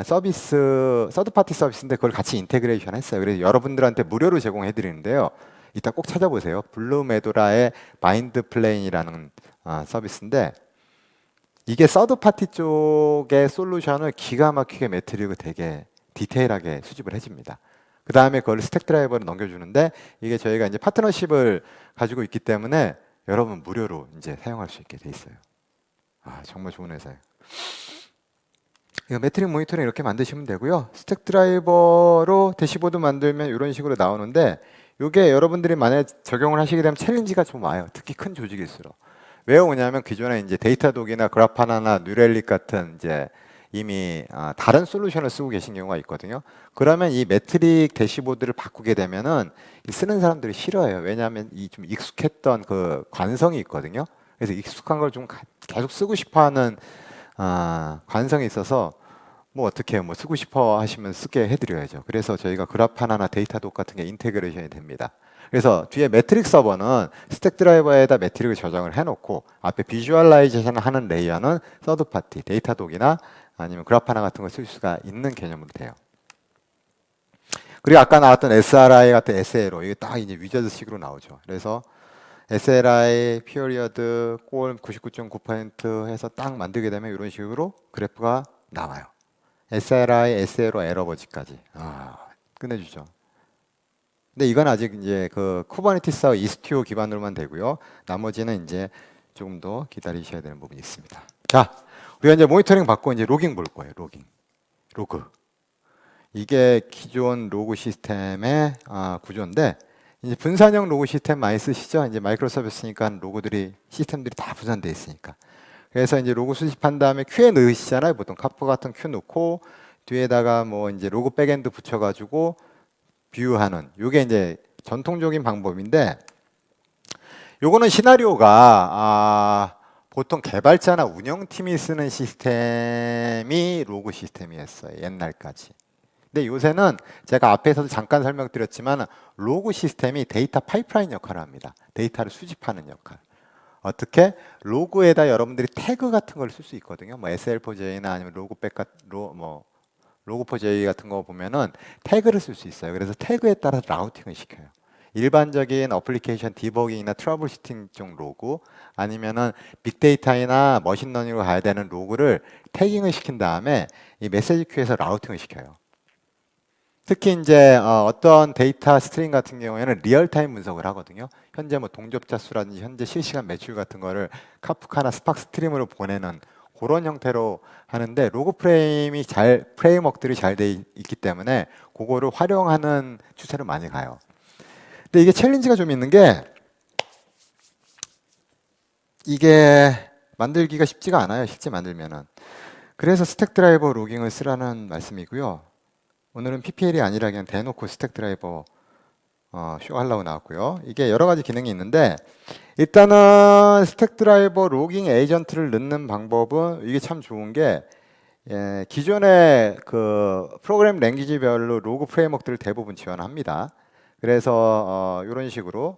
서비스, 서드파티 서비스인데 그걸 같이 인테그레이션 했어요. 그래서 여러분들한테 무료로 제공해 드리는데요. 이따 꼭 찾아보세요. 블루메도라의 마인드플레이라는 서비스인데, 이게 서드파티 쪽의 솔루션을 기가 막히게 매트릭을 되게 디테일하게 수집을 해줍니다. 그 다음에 그걸 스택 드라이버로 넘겨주는데, 이게 저희가 이제 파트너십을 가지고 있기 때문에 여러분 무료로 이제 사용할 수 있게 돼 있어요. 정말 좋은 회사예요. 이거 매트릭 모니터링 이렇게 만드시면 되고요. 스택 드라이버로 대시보드 만들면 이런 식으로 나오는데, 이게 여러분들이 만약에 적용을 하시게 되면 챌린지가 좀 와요. 특히 큰 조직일수록. 왜 오냐면 기존에 이제 데이터독이나 그라파나나 뉴렐릭 같은 이제 이미 다른 솔루션을 쓰고 계신 경우가 있거든요. 그러면 이 매트릭 대시보드를 바꾸게 되면은 쓰는 사람들이 싫어해요. 왜냐하면 이 좀 익숙했던 그 관성이 있거든요. 그래서 익숙한 걸 좀 계속 쓰고 싶어하는 관성이 있어서 뭐 어떻게 뭐 쓰고 싶어 하시면 쓰게 해드려야죠. 그래서 저희가 그라파나나 데이터독 같은 게 인테그레이션이 됩니다. 그래서 뒤에 매트릭 서버는 스택 드라이버에다 매트릭을 저장을 해놓고 앞에 비주얼라이제이션 하는 레이어는 서드 파티, 데이터독이나 아니면 그라파나 같은 걸 쓸 수가 있는 개념으로 돼요. 그리고 아까 나왔던 SRI 같은 SLO, 이게 딱 이제 위저드식으로 나오죠. 그래서 SLI, 피어리어드, 골 99.9% 해서 딱 만들게 되면 이런 식으로 그래프가 나와요. SLI, SLO 에러버지까지. 끝내주죠. 근데 이건 아직 이제 그 쿠버네티스와 이스티오 기반으로만 되고요. 나머지는 이제 조금 더 기다리셔야 되는 부분이 있습니다. 자, 우리가 이제 모니터링 받고 이제 로깅 볼 거예요. 로깅, 로그. 이게 기존 로그 시스템의 구조인데 이제 분산형 로그 시스템 많이 쓰시죠? 이제 마이크로 서비스니까 로그들이 시스템들이 다 분산돼 있으니까. 그래서 이제 로그 수집한 다음에 큐에 넣으시잖아요. 보통 카프 같은 큐 넣고 뒤에다가 뭐 이제 로그 백엔드 붙여가지고 뷰하는. 요게 이제 전통적인 방법인데 요거는 시나리오가 보통 개발자나 운영팀이 쓰는 시스템이 로그 시스템이었어요. 옛날까지. 근데 요새는 제가 앞에서도 잠깐 설명드렸지만 로그 시스템이 데이터 파이프라인 역할을 합니다. 데이터를 수집하는 역할. 어떻게? 로그에다 여러분들이 태그 같은 걸 쓸 수 있거든요. 뭐 SL4J나 아니면 로그백 로그4j 같은 거 보면은 태그를 쓸 수 있어요. 그래서 태그에 따라 라우팅을 시켜요. 일반적인 어플리케이션 디버깅이나 트러블 슈팅 쪽 로그 아니면은 빅데이터나 머신러닝으로 가야 되는 로그를 태깅을 시킨 다음에 이 메시지 큐에서 라우팅을 시켜요. 특히 이제 어떤 데이터 스트림 같은 경우에는 리얼타임 분석을 하거든요. 현재 뭐 동접자 수라든지 현재 실시간 매출 같은 거를 카프카나 스팍 스트림으로 보내는 그런 형태로 하는데 로그 프레임워크들이 잘 돼 있기 때문에 그거를 활용하는 추세를 많이 가요. 근데 이게 챌린지가 좀 있는 게 이게 만들기가 쉽지가 않아요. 실제 만들면은. 그래서 스택 드라이버 로깅을 쓰라는 말씀이고요. 오늘은 PPL이 아니라 그냥 대놓고 스택 드라이버 쇼 하려고 나왔고요. 이게 여러 가지 기능이 있는데 일단은 스택 드라이버 로깅 에이전트를 넣는 방법은 이게 참 좋은 게 기존의 그 프로그램 랭귀지별로 로그 프레임워크들을 대부분 지원합니다. 그래서 이런 식으로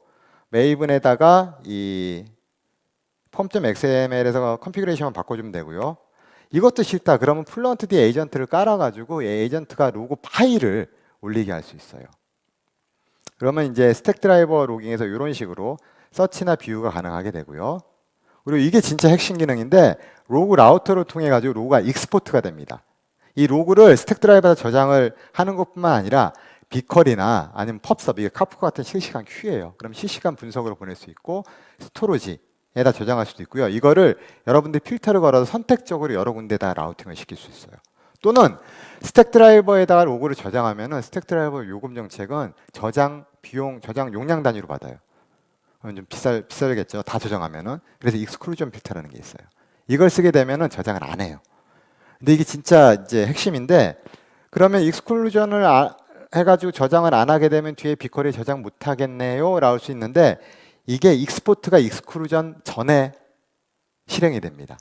메이븐에다가 이 폼.xml에서 컨피그레이션만 바꿔주면 되고요. 이것도 싫다. 그러면 플런트D 에이전트를 깔아가지고 이 에이전트가 로그 파일을 올리게 할 수 있어요. 그러면 이제 스택 드라이버 로깅에서 이런 식으로 서치나 뷰가 가능하게 되고요. 그리고 이게 진짜 핵심 기능인데 로그 라우터를 통해 가지고 로그가 익스포트가 됩니다. 이 로그를 스택 드라이버에다 저장을 하는 것뿐만 아니라 비컬이나 아니면 펍섭, 이게 카프카 같은 실시간 큐예요. 그럼 실시간 분석으로 보낼 수 있고 스토리지에다 저장할 수도 있고요. 이거를 여러분들이 필터를 걸어서 선택적으로 여러 군데다 라우팅을 시킬 수 있어요. 또는 스택 드라이버에다가 로그를 저장하면은 스택 드라이버 요금 정책은 저장 비용, 저장 용량 단위로 받아요. 좀 비싸겠죠. 다 저장하면은. 그래서 익스클루전 필터라는 게 있어요. 이걸 쓰게 되면은 저장을 안 해요. 근데 이게 진짜 이제 핵심인데 그러면 익스클루전을 해가지고 저장을 안 하게 되면 뒤에 비커리 저장 못 하겠네요 라고 할 수 있는데 이게 익스포트가 익스클루전 전에 실행이 됩니다.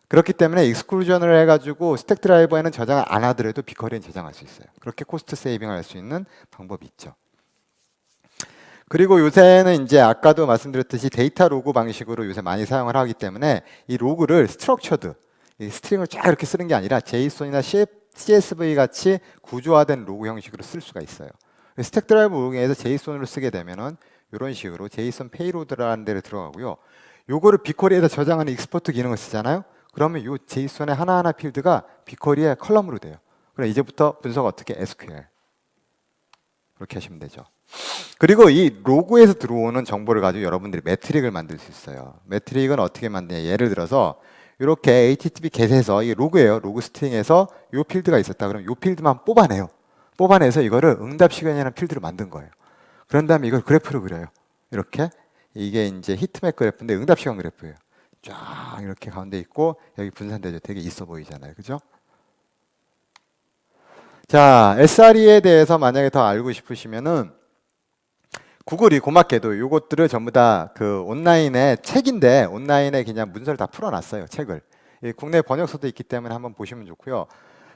그렇기 때문에 익스클루전을 해가지고 스택 드라이버에는 저장을 안 하더라도 비커리는 저장할 수 있어요. 그렇게 코스트 세이빙을 할 수 있는 방법이 있죠. 그리고 요새는 이제 아까도 말씀드렸듯이 데이터 로그 방식으로 요새 많이 사용을 하기 때문에 이 로그를 스트럭처드, 이 스트링을 쫙 이렇게 쓰는 게 아니라 JSON이나 CSV 같이 구조화된 로그 형식으로 쓸 수가 있어요. 스택 드라이브 로그에서 JSON으로 쓰게 되면은 이런 식으로 JSON 페이로드라는 데를 들어가고요. 요거를 빅쿼리에다 저장하는 익스포트 기능을 쓰잖아요. 그러면 요 JSON의 하나하나 필드가 빅쿼리의 컬럼으로 돼요. 그럼 이제부터 분석 어떻게 SQL 그렇게 하시면 되죠. 그리고 이 로그에서 들어오는 정보를 가지고 여러분들이 매트릭을 만들 수 있어요. 매트릭은 어떻게 만드냐? 예를 들어서 이렇게 HTTP 겟에서 이 로그예요. 로그 스트링에서 이 필드가 있었다. 그럼 이 필드만 뽑아내요. 뽑아내서 이거를 응답 시간이라는 필드로 만든 거예요. 그런 다음에 이걸 그래프로 그려요. 이렇게 이게 이제 히트맵 그래프인데 응답 시간 그래프예요. 쫙 이렇게 가운데 있고 여기 분산되죠. 되게 있어 보이잖아요. 그죠? 자, SRE에 대해서 만약에 더 알고 싶으시면은 구글이 고맙게도 이것들을 전부 다 그 온라인에 책인데 온라인에 그냥 문서를 다 풀어놨어요. 책을. 국내 번역서도 있기 때문에 한번 보시면 좋고요.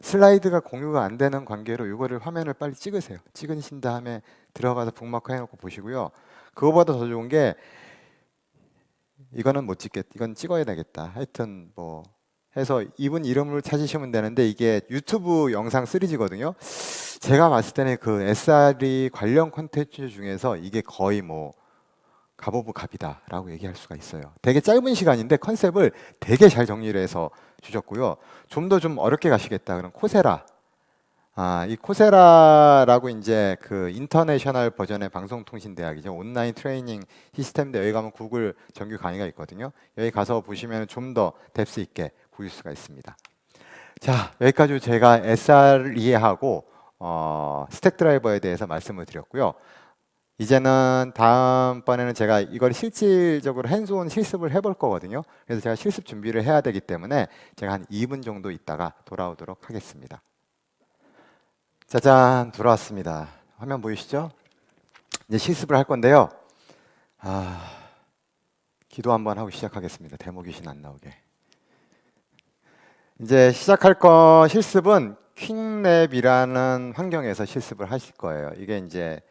슬라이드가 공유가 안 되는 관계로 이거를 화면을 빨리 찍으세요. 찍으신 다음에 들어가서 북마크 해놓고 보시고요. 그거보다 더 좋은 게 이거는 못 찍겠다. 이건 찍어야 되겠다. 하여튼 뭐 해서 이분 이름을 찾으시면 되는데 이게 유튜브 영상 시리즈거든요. 제가 봤을 때는 그 SRE 관련 콘텐츠 중에서 이게 거의 뭐 갑 오브 갑이다라고 얘기할 수가 있어요. 되게 짧은 시간인데 컨셉을 되게 잘 정리를 해서 주셨고요. 좀 더 좀 어렵게 가시겠다. 그럼 코세라 이 코세라라고 이제 그 인터내셔널 버전의 방송통신대학이죠. 온라인 트레이닝 시스템인데 여기 가면 구글 정규 강의가 있거든요. 여기 가서 보시면 좀 더 뎁스 있게 보실 수가 있습니다. 자, 여기까지 제가 SR 이해하고 스택 드라이버에 대해서 말씀을 드렸고요. 이제는 다음번에는 제가 이걸 실질적으로 핸즈온 실습을 해볼 거거든요. 그래서 제가 실습 준비를 해야 되기 때문에 제가 한 2분 정도 있다가 돌아오도록 하겠습니다. 짜잔, 돌아왔습니다. 화면 보이시죠? 이제 실습을 할 건데요. 기도 한번 하고 시작하겠습니다. 데모 귀신 안 나오게. 이제 시작할 거 실습은 퀵랩이라는 환경에서 실습을 하실 거예요. 이게 이제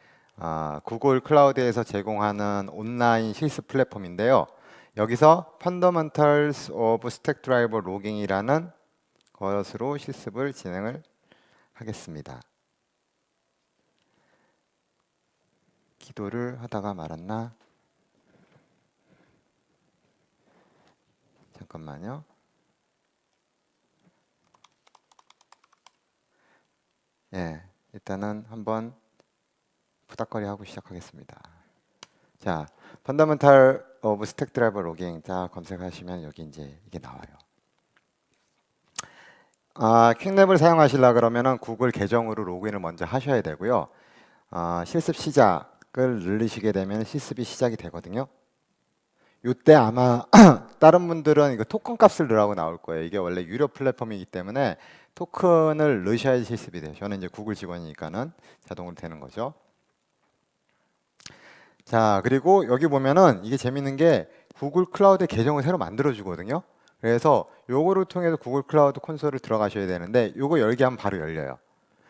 구글 클라우드에서 제공하는 온라인 실습 플랫폼인데요. 여기서 Fundamentals of Stack Driver Logging이라는 것으로 실습을 진행을 하겠습니다. 기도를 하다가 말았나? 잠깐만요. 예, 일단은 한번 부닥거리 하고 시작하겠습니다. 자, Fundamental of Stack Driver Logging 자 검색하시면 여기 이제 이게 나와요. 퀵랩을 사용하시려 그러면은 구글 계정으로 로그인을 먼저 하셔야 되고요. 실습 시작을 누르시게 되면 실습이 시작이 되거든요. 이때 아마 다른 분들은 이거 토큰 값을 넣으라고 나올 거예요. 이게 원래 유료 플랫폼이기 때문에 토큰을 넣으셔야 실습이 돼요. 저는 이제 구글 직원이니까는 자동으로 되는 거죠. 자, 그리고 여기 보면은 이게 재밌는 게 구글 클라우드 계정을 새로 만들어 주거든요. 그래서 요거를 통해서 구글 클라우드 콘솔을 들어가셔야 되는데 요거 열기 하면 바로 열려요.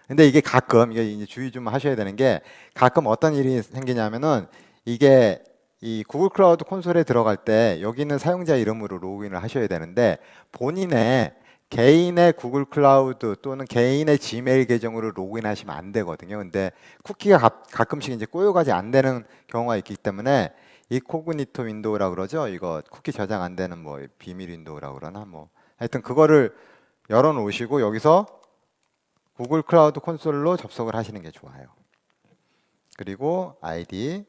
근데 이게 가끔 이게 이제 주의 좀 하셔야 되는 게 가끔 어떤 일이 생기냐면은 이게 이 구글 클라우드 콘솔에 들어갈 때 여기 있는 사용자 이름으로 로그인을 하셔야 되는데 본인의 개인의 구글 클라우드 또는 개인의 지메일 계정으로 로그인하시면 안 되거든요. 근데 쿠키가 가끔씩 이제 꼬여가지 안 되는 경우가 있기 때문에 이 코그니토 윈도우라 그러죠. 이거 쿠키 저장 안 되는 뭐 비밀 윈도우라 그러나 뭐 하여튼 그거를 열어 놓으시고 여기서 구글 클라우드 콘솔로 접속을 하시는 게 좋아요. 그리고 아이디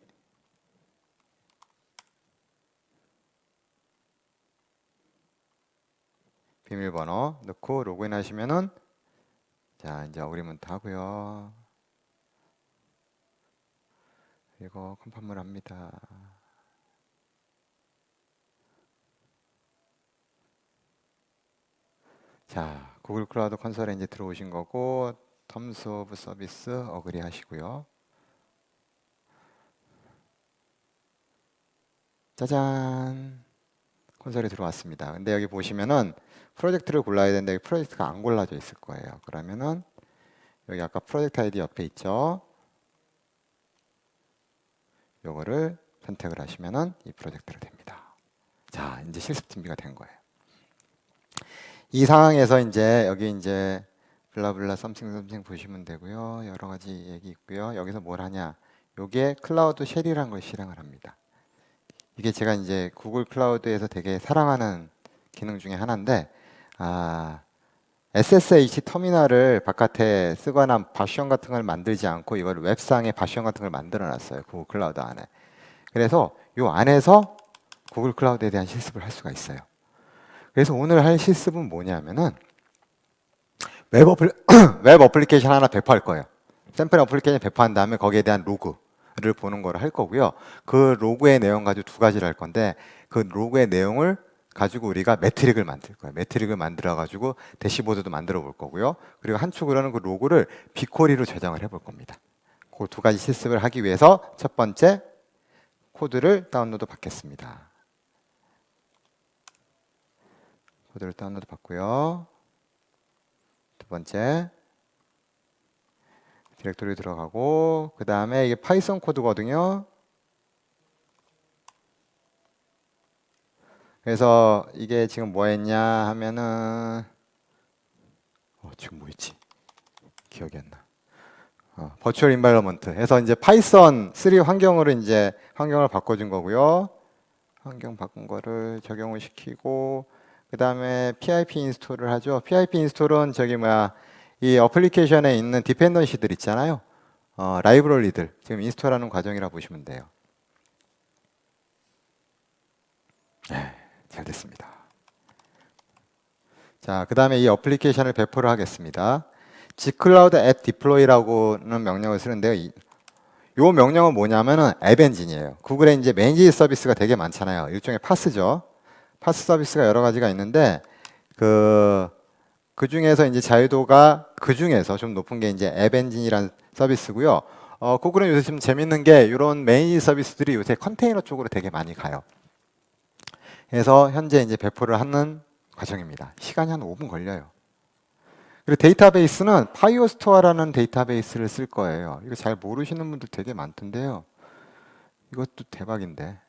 비밀번호 넣고 로그인 하시면은 자 이제 어그리먼트 하고요. 그리고 컨펌을 합니다. 자 구글 클라우드 콘솔에 이제 들어오신 거고 텀스 오브 서비스 어그리 하시고요. 짜잔 콘솔에 들어왔습니다. 근데 여기 보시면은 프로젝트를 골라야 되는데 프로젝트가 안 골라져 있을 거예요. 그러면은 여기 아까 프로젝트 아이디 옆에 있죠. 요거를 선택을 하시면은 이 프로젝트로 됩니다. 자, 이제 실습 준비가 된 거예요. 이 상황에서 이제 여기 이제 블라블라 썸씽 보시면 되고요. 여러 가지 얘기 있고요. 여기서 뭘 하냐? 요게 클라우드 쉘이라는 걸 실행을 합니다. 이게 제가 이제 구글 클라우드에서 되게 사랑하는 기능 중에 하나인데 SSH 터미널을 바깥에 쓰거나 바션 같은 걸 만들지 않고 이걸 웹상에 바션 같은 걸 만들어 놨어요. 구글 클라우드 안에. 그래서 요 안에서 구글 클라우드에 대한 실습을 할 수가 있어요. 그래서 오늘 할 실습은 뭐냐면은 웹 어플리케이션 하나 배포할 거예요. 샘플 어플리케이션 배포한 다음에 거기에 대한 로그를 보는 거를 할 거고요. 그 로그의 내용 가지고 두 가지를 할 건데 그 로그의 내용을 가지고 우리가 매트릭을 만들 거예요. 매트릭을 만들어 가지고 대시보드도 만들어 볼 거고요. 그리고 한 축으로는 그 로그를 빅쿼리로 저장을 해볼 겁니다. 그 두 가지 실습을 하기 위해서 첫 번째 코드를 다운로드 받겠습니다. 코드를 다운로드 받고요. 두 번째 디렉토리 들어가고 그 다음에 이게 파이썬 코드거든요. 그래서 이게 지금 뭐 했냐 하면은 지금 뭐 했지? 기억이 안 나. 버추얼 인바이러먼트 해서 이제 파이썬 3 환경으로 이제 환경을 바꿔준 거고요. 환경 바꾼 거를 적용을 시키고 그 다음에 PIP 인스톨을 하죠. PIP 인스톨은 저기 뭐야 이 어플리케이션에 있는 디펜던시들 있잖아요. 라이브러리들 지금 인스톨하는 과정이라 보시면 돼요. 네, 잘 됐습니다. 자, 그 다음에 이 어플리케이션을 배포를 하겠습니다. gcloud app deploy라고는 명령을 쓰는데요. 이 명령은 뭐냐면은 앱 엔진이에요. 구글에 이제 매니지 서비스가 되게 많잖아요. 일종의 파스죠. 파스 서비스가 여러 가지가 있는데 그 중에서 이제 자유도가 그 중에서 좀 높은 게 이제 앱 엔진이라는 서비스고요. 구글은 요새 좀 재밌는 게 이런 매니지 서비스들이 요새 컨테이너 쪽으로 되게 많이 가요. 그래서 현재 이제 배포를 하는 과정입니다. 시간이 한 5분 걸려요. 그리고 데이터베이스는 파이어스토어라는 데이터베이스를 쓸 거예요. 이거 잘 모르시는 분들 되게 많던데요. 이것도 대박인데.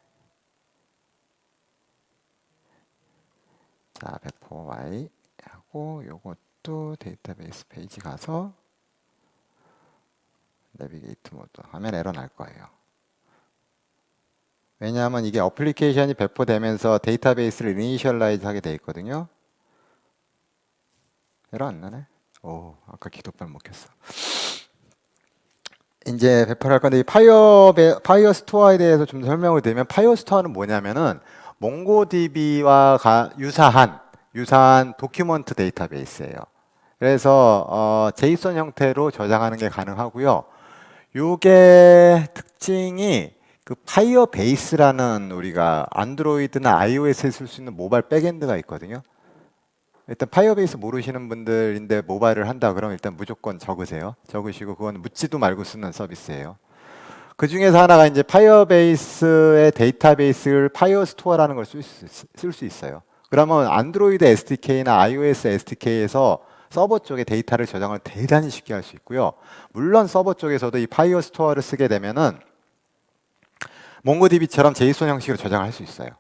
자, 배포 Y 하고 요것도 데이터베이스 페이지 가서 내비게이트 모드 하면 에러 날 거예요. 왜냐하면 이게 어플리케이션이 배포되면서 데이터베이스를 이니셜라이즈 하게 돼 있거든요. 에러 안 나네? 오, 아까 기도발 먹혔어. 이제 배포를 할 건데 이 파이어 스토어에 대해서 좀 설명을 드리면 파이어 스토어는 뭐냐면은 몽고DB와 유사한 도큐먼트 데이터베이스예요. 그래서 제이슨 형태로 저장하는 게 가능하고요. 요게 특징이 그 파이어베이스라는 우리가 안드로이드나 iOS에 쓸 수 있는 모바일 백엔드가 있거든요. 일단 파이어베이스 모르시는 분들인데 모바일을 한다 그러면 일단 무조건 적으세요. 적으시고 그건 묻지도 말고 쓰는 서비스예요. 그 중에서 하나가 이제 파이어베이스의 데이터베이스를 파이어스토어라는 걸 쓸 수 있어요. 그러면 안드로이드 SDK나 iOS SDK에서 서버 쪽에 데이터를 저장을 대단히 쉽게 할 수 있고요. 물론 서버 쪽에서도 이 파이어스토어를 쓰게 되면은 몽고DB처럼 제이슨 형식으로 저장할 수 있어요.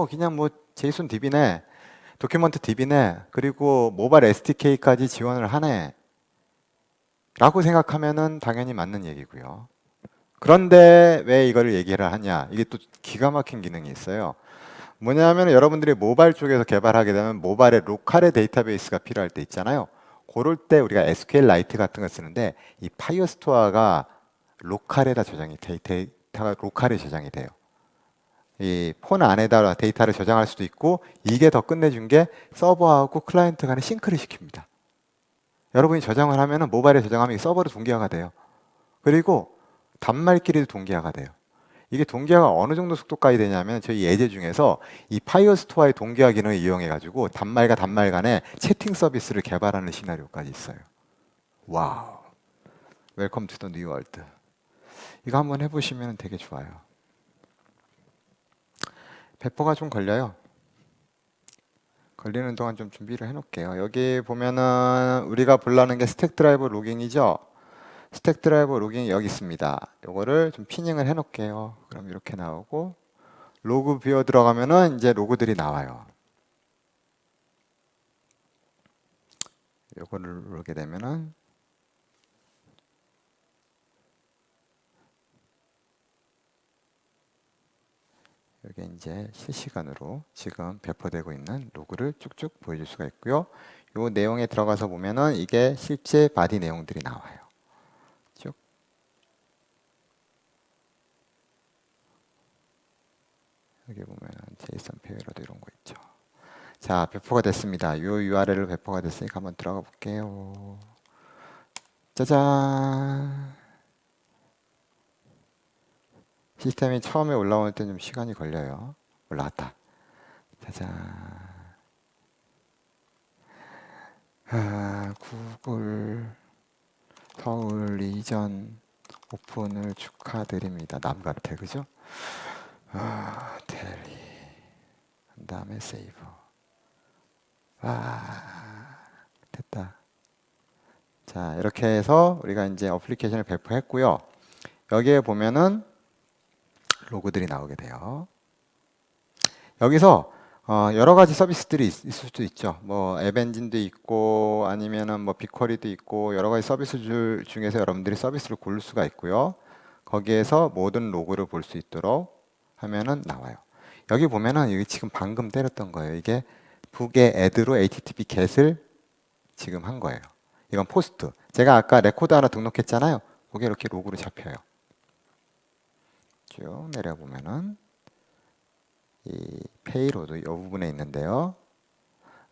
그냥 뭐 제이슨 DB네, 도큐먼트 DB네, 그리고 모바일 SDK까지 지원을 하네 라고 생각하면은 당연히 맞는 얘기고요. 그런데 왜 이거를 얘기를 하냐? 이게 또 기가 막힌 기능이 있어요. 뭐냐면 여러분들이 모바일 쪽에서 개발하게 되면 모바일에 로컬의 데이터베이스가 필요할 때 있잖아요. 그럴 때 우리가 SQLite 같은 거 쓰는데 이 파이어스토어가 로컬에다 데이터가 로컬에 저장이 돼요. 이 폰 안에다 데이터를 저장할 수도 있고 이게 더 끝내준 게 서버하고 클라이언트 간에 싱크를 시킵니다. 여러분이 저장을 하면은 모바일에 저장하면 서버로 동기화가 돼요. 그리고 단말끼리도 동기화가 돼요. 이게 동기화가 어느 정도 속도까지 되냐면 저희 예제 중에서 이 파이어스토어의 동기화 기능을 이용해 가지고 단말과 단말 간에 채팅 서비스를 개발하는 시나리오까지 있어요. 와우. 웰컴 투 더 뉴 월드. 이거 한번 해보시면 되게 좋아요. 배포가 좀 걸려요. 걸리는 동안 좀 준비를 해놓을게요. 여기 보면은 우리가 보려는 게 스택 드라이브 로깅이죠. 스택 드라이브 로깅이 여기 있습니다. 요거를 좀 피닝을 해놓을게요. 그럼 이렇게 나오고 로그 뷰어 들어가면은 이제 로그들이 나와요. 요거를 누르게 되면은 여기 이제 실시간으로 지금 배포되고 있는 로그를 쭉쭉 보여줄 수가 있고요. 요 내용에 들어가서 보면은 이게 실제 바디 내용들이 나와요. 쭉. 여기 보면은 제이슨 페이로드 이런 거 있죠. 자, 배포가 됐습니다. 요 URL로 배포가 됐으니까 한번 들어가 볼게요. 짜잔. 시스템이 처음에 올라올 때 좀 시간이 걸려요. 올라왔다. 짜잔. 구글 서울 리전 오픈을 축하드립니다. 남 같아, 그죠? 텔리. 그 다음에 세이브. 됐다. 자, 이렇게 해서 우리가 이제 어플리케이션을 배포했고요. 여기에 보면은 로그들이 나오게 돼요. 여기서 여러 가지 서비스들이 있을 수도 있죠. 뭐 앱 엔진도 있고 아니면은 뭐 빅쿼리도 있고 여러 가지 서비스들 중에서 여러분들이 서비스를 고를 수가 있고요. 거기에서 모든 로그를 볼 수 있도록 하면은 나와요. 여기 보면은 여기 지금 방금 때렸던 거예요. 이게 북의 애드로 HTTP get을 지금 한 거예요. 이건 포스트. 제가 아까 레코드 하나 등록했잖아요. 그게 이렇게 로그로 잡혀요. 쭉 내려보면은 이 페이로드 이 부분에 있는데요.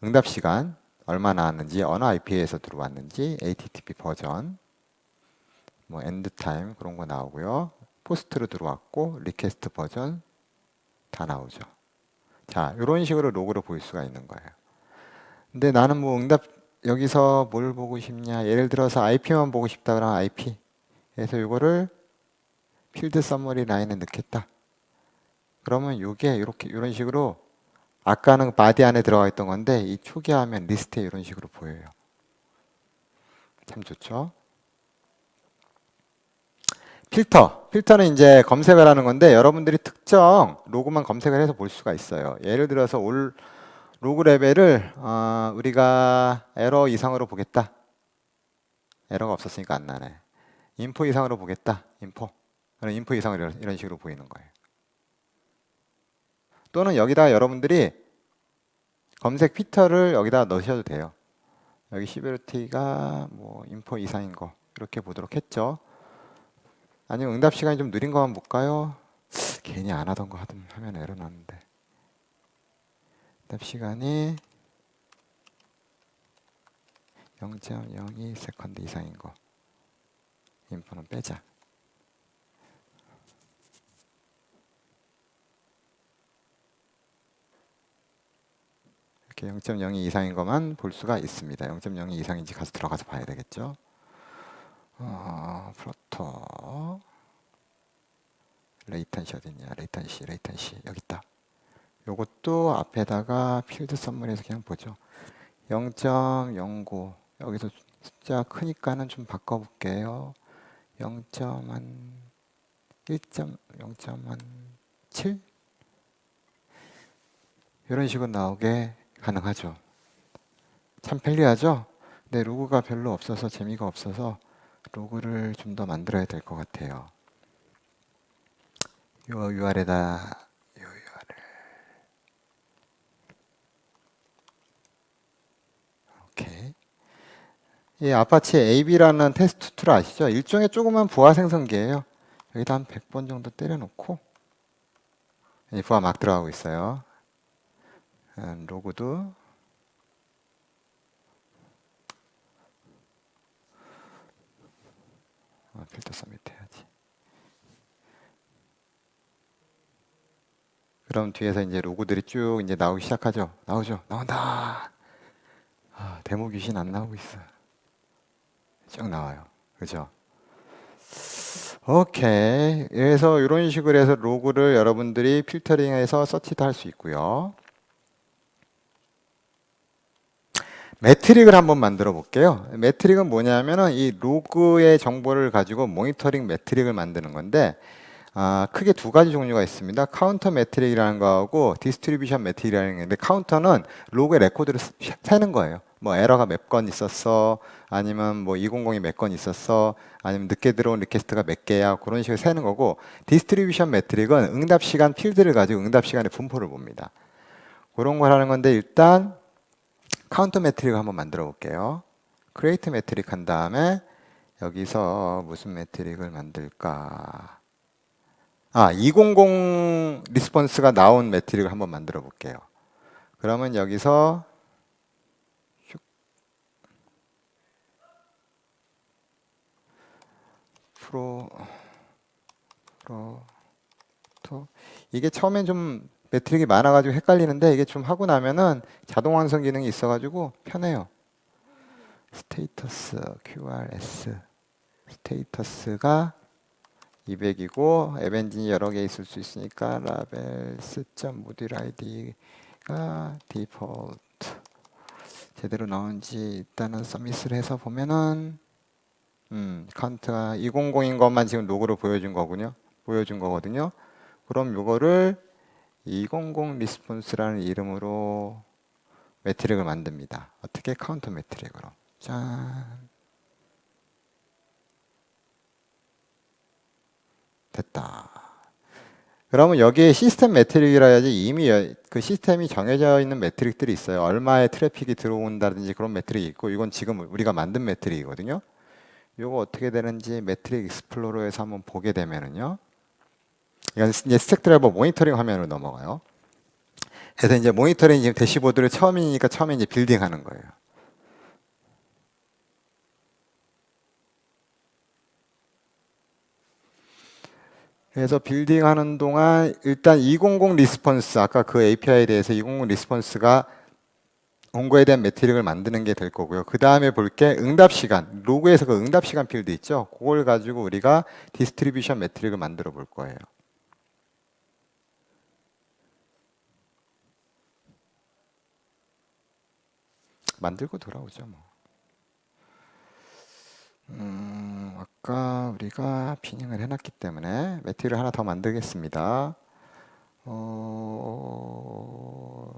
응답 시간 얼마 나왔는지, 어느 IP에서 들어왔는지, HTTP 버전, 뭐 엔드 타임 그런 거 나오고요. 포스트로 들어왔고 리퀘스트 버전 다 나오죠. 자, 이런 식으로 로그로 볼 수가 있는 거예요. 근데 나는 뭐 응답 여기서 뭘 보고 싶냐? 예를 들어서 IP만 보고 싶다 그러면 IP. 그래서 이거를 필드 서머리 라인에 넣겠다. 그러면 이게 이렇게 이런 식으로 아까는 바디 안에 들어가 있던 건데 이 초기화하면 리스트에 이런 식으로 보여요. 참 좋죠. 필터는 이제 검색을 하는 건데 여러분들이 특정 로그만 검색을 해서 볼 수가 있어요. 예를 들어서 올 로그 레벨을 우리가 에러 이상으로 보겠다. 에러가 없었으니까 안 나네. 인포 이상으로 보겠다. 인포. 그럼 인포 이상으로 이런 식으로 보이는 거예요. 또는 여기다 여러분들이 검색 필터를 여기다 넣으셔도 돼요. 여기 시베리티가 뭐 인포 이상인 거 이렇게 보도록 했죠. 아니면 응답 시간이 좀 느린 거 한번 볼까요? 괜히 안 하던 거 하면 에러 나는데. 응답 시간이 0.02 세컨드 이상인 거. 인포는 빼자. 이렇게 0.02 이상인 것만 볼 수가 있습니다. 0.02 이상인지 가서 들어가서 봐야 되겠죠. 프로토 레이턴시 어딨냐? 레이턴시 여기 있다. 요것도 앞에다가 필드 선물에서 그냥 보죠. 0.09 여기서 숫자 크니까는 좀 바꿔볼게요. 0.7 이런 식으로 나오게 가능하죠. 참 편리하죠? 근데 로그가 별로 없어서 재미가 없어서 로그를 좀 더 만들어야 될 것 같아요. 요 UR에다 오케이. 이 아파치 AB라는 테스트 툴 아시죠? 일종의 조그만 부하 생성기예요. 여기다 한 100번 정도 때려놓고 부하 막 들어가고 있어요. 로그도 필터 서밋 해야지. 그럼 뒤에서 이제 로그들이 쭉 이제 나오기 시작하죠. 나온다. 데모 귀신 안 나오고 있어. 쭉 나와요. 그죠? 오케이. 그래서 이런 식으로 해서 로그를 여러분들이 필터링해서 서치도 할 수 있고요. 매트릭을 한번 만들어 볼게요. 매트릭은 뭐냐면은 이 로그의 정보를 가지고 모니터링 매트릭을 만드는 건데 크게 두 가지 종류가 있습니다. 카운터 매트릭이라는 거하고 디스트리뷰션 매트릭이라는 게 있는데 카운터는 로그의 레코드를 세는 거예요. 뭐 에러가 몇 건 있었어, 아니면 뭐 200이 몇 건 있었어, 아니면 늦게 들어온 리퀘스트가 몇 개야, 그런 식으로 세는 거고, 디스트리뷰션 매트릭은 응답 시간 필드를 가지고 응답 시간의 분포를 봅니다. 그런 걸 하는 건데 일단 카운터 매트릭을 한번 만들어 볼게요. 크리에이트 매트릭 한 다음에 여기서 무슨 매트릭을 만들까? 200 리스폰스가 나온 매트릭을 한번 만들어 볼게요. 그러면 여기서 이게 처음엔 좀 매트릭이 많아가지고 헷갈리는데 이게 좀 하고 나면은 자동 완성 기능이 있어가지고 편해요. 스테이터스 QRS 스테이터스가 200이고 앱 엔진이 여러 개 있을 수 있으니까 라벨 모듈 아이디가 디폴트 제대로 나온지 일단은 서밋을 해서 보면은 카운트가 200인 것만 지금 로그로 보여준 거거든요. 그럼 이거를 200 리스폰스라는 이름으로 매트릭을 만듭니다. 어떻게? 카운터 매트릭으로. 짠. 됐다. 그러면 여기에 시스템 매트릭이라 해야지 이미 그 시스템이 정해져 있는 매트릭들이 있어요. 얼마의 트래픽이 들어온다든지 그런 매트릭이 있고 이건 지금 우리가 만든 매트릭이거든요. 이거 어떻게 되는지 매트릭 익스플로러에서 한번 보게 되면은요. 이건 이제 스택 드라이버 모니터링 화면으로 넘어가요. 그래서 이제 모니터링 지금 대시보드를 처음이니까 처음에 이제 빌딩하는 거예요. 그래서 빌딩하는 동안 일단 200 리스폰스 아까 그 API에 대해서 200 리스폰스가 온 거에 대한 매트릭을 만드는 게 될 거고요. 그 다음에 볼 게 응답 시간, 로그에서 그 응답 시간 필드 있죠? 그걸 가지고 우리가 디스트리뷰션 매트릭을 만들어 볼 거예요. 만들고 돌아오죠, 뭐. 아까 우리가 비닝을 해놨기 때문에 매트릭을 하나 더 만들겠습니다.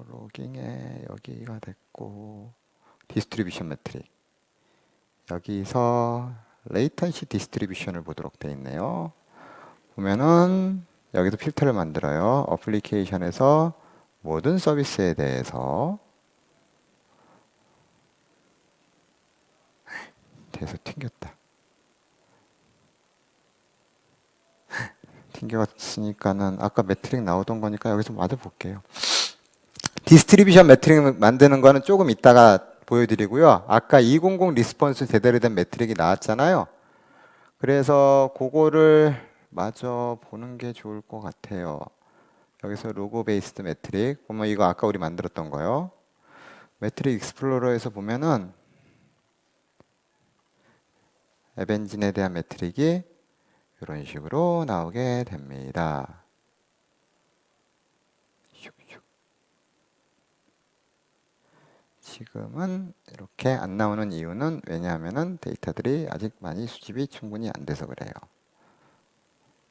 로깅에 여기가 됐고 디스트리뷰션 매트릭 여기서 레이턴시 디스트리뷰션을 보도록 돼 있네요. 보면은 여기서 필터를 만들어요. 어플리케이션에서 모든 서비스에 대해서 튕겼다. 튕겼으니까는 아까 매트릭 나오던 거니까 여기서 맞아 볼게요. 디스트리뷰션 매트릭 만드는 거는 조금 이따가 보여드리고요. 아까 200 리스폰스 제대로 된 매트릭이 나왔잖아요. 그래서 그거를 마저 보는 게 좋을 것 같아요. 여기서 로고 베이스드 매트릭 보면 이거 아까 우리 만들었던 거요. 매트릭 익스플로러에서 보면은 앱 엔진에 대한 매트릭이 이런 식으로 나오게 됩니다. 지금은 이렇게 안 나오는 이유는 왜냐하면은 데이터들이 아직 많이 수집이 충분히 안 돼서 그래요.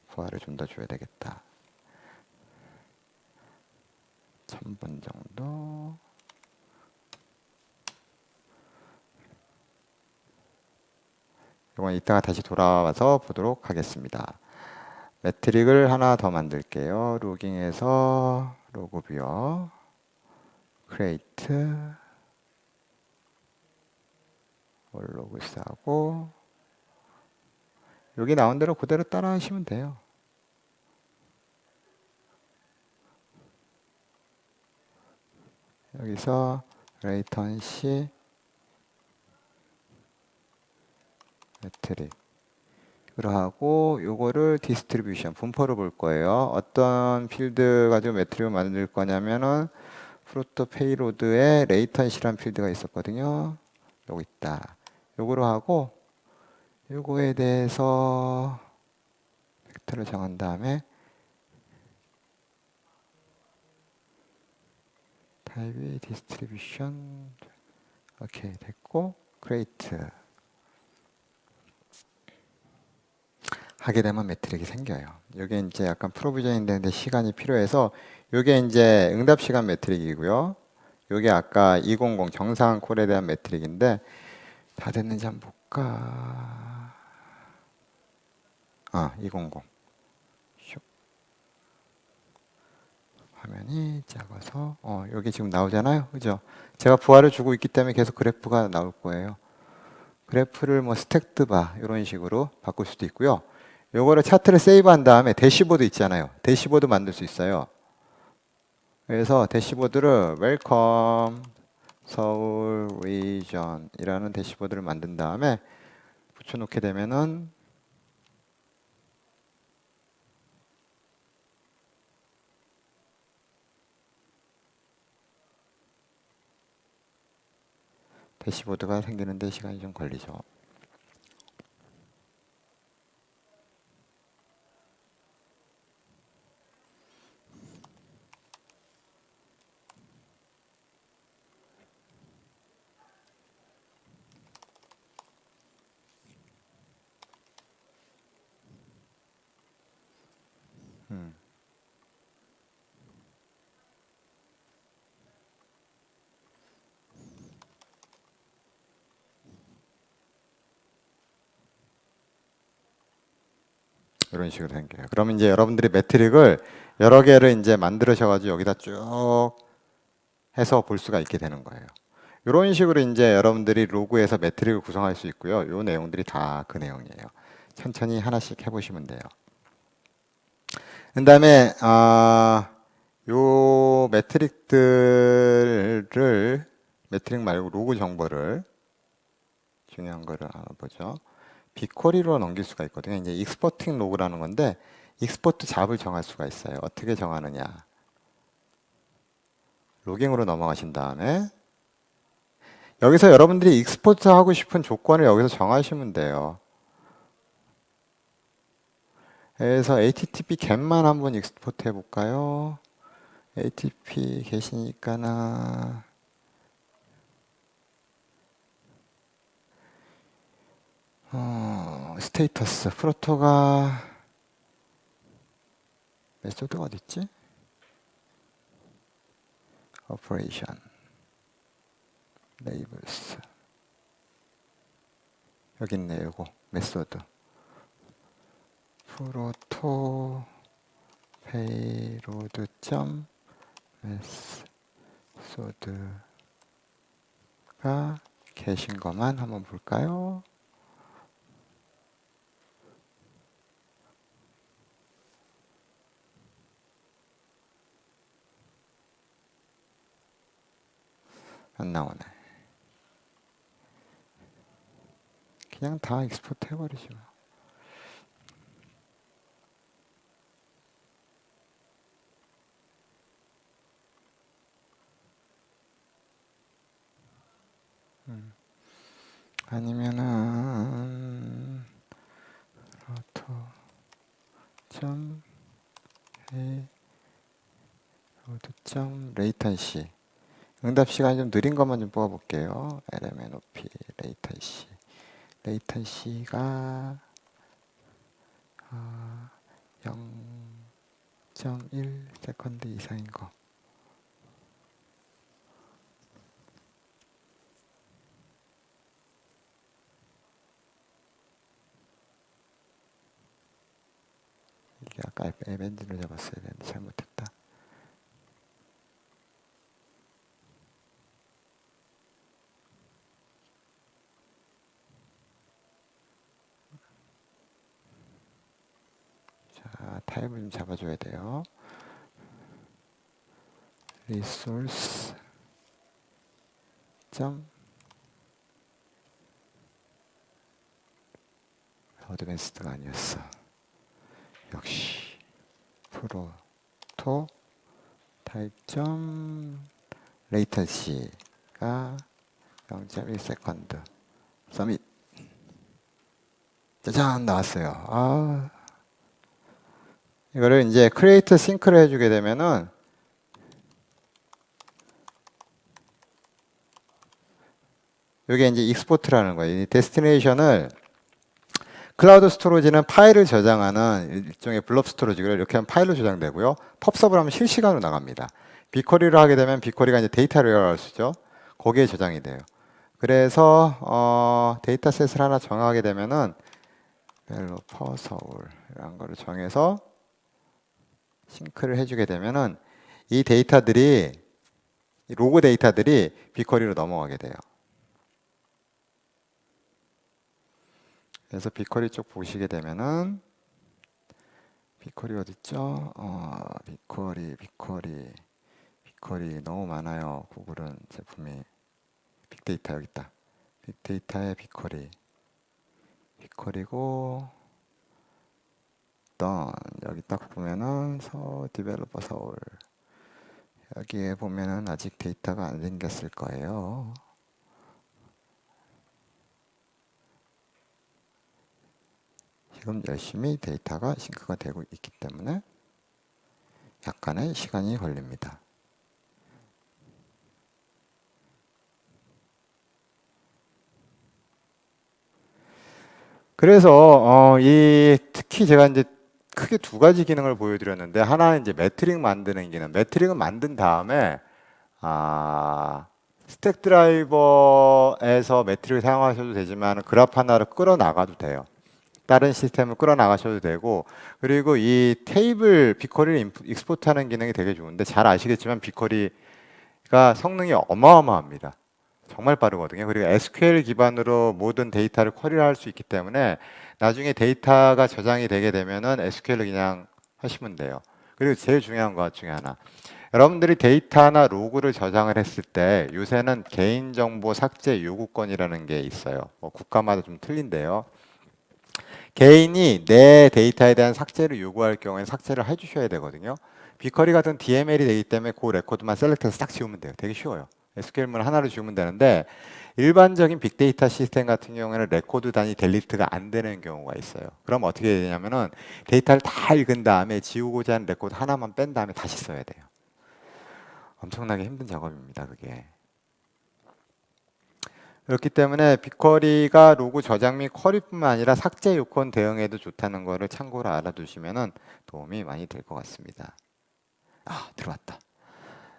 부하를 좀 더 줘야 되겠다. 1000번 정도. 이건 이따가 다시 돌아와서 보도록 하겠습니다. 매트릭을 하나 더 만들게요. 로깅에서 로그 뷰어, 크레이트, 월로그스 하고 여기 나온 대로 그대로 따라 하시면 돼요. 여기서 레이턴시 매트릭 으로 하고 요거를 디스트리뷰션 분포로 볼 거예요. 어떤 필드 가지고 매트릭을 만들 거냐면은 프로토 페이로드에 레이턴시라는 필드가 있었거든요. 요거 있다. 요거로 하고 요거에 대해서 벡터를 정한 다음에 타입이 디스트리뷰션 오케이 됐고 크레이트 하게 되면 매트릭이 생겨요. 이게 이제 약간 프로비저닝 되는데 시간이 필요해서 이게 이제 응답 시간 매트릭이고요. 이게 아까 200 정상 콜에 대한 매트릭인데 다 됐는지 한번 볼까? 200. 슉. 화면이 작아서 여기 지금 나오잖아요. 그죠? 제가 부하를 주고 있기 때문에 계속 그래프가 나올 거예요. 그래프를 뭐 스택드 바 이런 식으로 바꿀 수도 있고요. 요거를 차트를 세이브한 다음에 대시보드 있잖아요. 대시보드 만들 수 있어요. 그래서 대시보드를 웰컴 서울 리전이라는 대시보드를 만든 다음에 붙여놓게 되면은 대시보드가 생기는데 시간이 좀 걸리죠. 이런 식으로 생겨요. 그러면 이제 여러분들이 매트릭을 여러 개를 이제 만들으셔가지고 여기다 쭉 해서 볼 수가 있게 되는 거예요. 이런 식으로 이제 여러분들이 로그에서 매트릭을 구성할 수 있고요. 이 내용들이 다 그 내용이에요. 천천히 하나씩 해보시면 돼요. 그다음에 요 매트릭들을 매트릭 말고 로그 정보를 중요한 거를 알아보죠. 빅쿼리로 넘길 수가 있거든요. 이제 익스포팅 로그라는 건데 익스포트 잡을 정할 수가 있어요. 어떻게 정하느냐? 로깅으로 넘어가신 다음에 여기서 여러분들이 익스포트 하고 싶은 조건을 여기서 정하시면 돼요. 그래서 HTTP get만 한번 익스포트 해볼까요? HTTP get이니까나 스테이터스 프로토가 메소드가 어딨지? 오퍼레이션 레이블스 여기 있네요. 요거 메소드 프로토 페이로드 점 메소드가 계신 것만 한번 볼까요? 안 나오네. 그냥 다 익스포트 해버리죠. 아니면은 로토 점 로드 점 레이턴시 응답 시간이 좀 느린 것만 좀 뽑아볼게요. LMNOP 레이턴시 레이턴시가 0.1 세컨드 이상인 거. 이게 아까 에벤지를 잡았어야 되는데 잘못했다. 자, 타입을 좀 잡아줘야 돼요. 리소스 점 어드밴스드가 아니었어. 역시 프로토 타입 점 레이턴시가 0.1 세컨드 서밋 짜잔 나왔어요. 이거를 이제 크리에이트 싱크를 해주게 되면은 이게 이제 익스포트라는 거예요. 이 데스티네이션을 클라우드 스토리지는 파일을 저장하는 일종의 블럽 스토리지로 이렇게 하면 파일로 저장되고요. 펍서브를 하면 실시간으로 나갑니다. 빅쿼리를 하게 되면 빅쿼리가 이제 데이터 웨어하우스죠. 거기에 저장이 돼요. 그래서 데이터셋을 하나 정하게 되면은 벨로퍼 서울이라는 거를 정해서 싱크를 해주게 되면은 이 데이터들이 이 로그 데이터들이 빅쿼리로 넘어가게 돼요. 그래서 빅쿼리 쪽 보시게 되면은 빅쿼리 어딨죠? 빅쿼리 너무 많아요. 구글은 제품이 빅데이터 여기 있다. 빅데이터의 빅쿼리고 여기 딱 보면은 디벨로퍼 서울 여기에 보면은 아직 데이터가 안 생겼을 거예요. 지금 열심히 데이터가 싱크가 되고 있기 때문에 약간의 시간이 걸립니다. 그래서 특히 제가 이제 크게 두 가지 기능을 보여드렸는데 하나는 이제 매트릭 만드는 기능. 매트릭은 만든 다음에 스택 드라이버에서 매트릭을 사용하셔도 되지만 그래프 하나를 끌어 나가도 돼요. 다른 시스템을 끌어 나가셔도 되고, 그리고 이 테이블 빅쿼리를 익스포트하는 기능이 되게 좋은데, 잘 아시겠지만 빅쿼리가 성능이 어마어마합니다. 정말 빠르거든요. 그리고 SQL 기반으로 모든 데이터를 쿼리를 할 수 있기 때문에 나중에 데이터가 저장이 되게 되면은 SQL을 그냥 하시면 돼요. 그리고 제일 중요한 것 중에 하나, 여러분들이 데이터나 로그를 저장을 했을 때 요새는 개인정보 삭제 요구권이라는 게 있어요. 뭐 국가마다 좀 틀린데요. 개인이 내 데이터에 대한 삭제를 요구할 경우에 삭제를 해주셔야 되거든요. 빅쿼리 같은 DML이 되기 때문에 그 레코드만 셀렉트해서 딱 지우면 돼요. 되게 쉬워요. SQL문 하나로 지우면 되는데, 일반적인 빅데이터 시스템 같은 경우에는 레코드 단위 델리트가 안 되는 경우가 있어요. 그럼 어떻게 되냐면은 데이터를 다 읽은 다음에 지우고자 하는 레코드 하나만 뺀 다음에 다시 써야 돼요. 엄청나게 힘든 작업입니다, 그게. 그렇기 때문에 빅쿼리가 로그 저장 및 쿼리뿐만 아니라 삭제 요건 대응에도 좋다는 거를 참고로 알아두시면 도움이 많이 될 것 같습니다. 아, 들어왔다.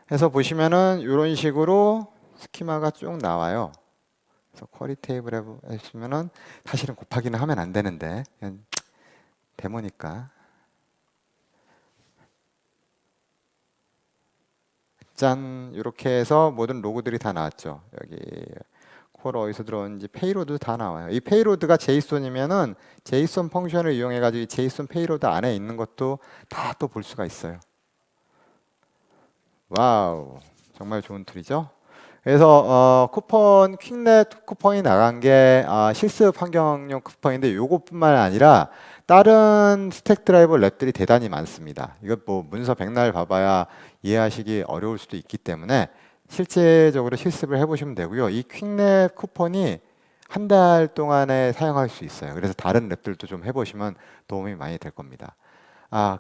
그래서 보시면은 이런 식으로 스키마가 쭉 나와요. 그래서 쿼리 테이블에 보시면은 사실은 곱하기는 하면 안 되는데 그냥 데모니까 짠, 이렇게 해서 모든 로그들이 다 나왔죠. 여기 콜 어디서 들어오는지 페이로드 다 나와요. 이 페이로드가 제이손이면은 제이손 펑션을 이용해 가지고 제이손 페이로드 안에 있는 것도 다 또 볼 수가 있어요. 와우, 정말 좋은 툴이죠. 그래서 쿠폰 퀵넷 쿠폰이 나간 게 실습 환경용 쿠폰인데 요것뿐만 아니라 다른 스택 드라이버 랩들이 대단히 많습니다. 이거 뭐 문서 백날 봐봐야 이해하시기 어려울 수도 있기 때문에 실제적으로 실습을 해보시면 되고요. 이 퀵넷 쿠폰이 한 달 동안에 사용할 수 있어요. 그래서 다른 랩들도 좀 해보시면 도움이 많이 될 겁니다.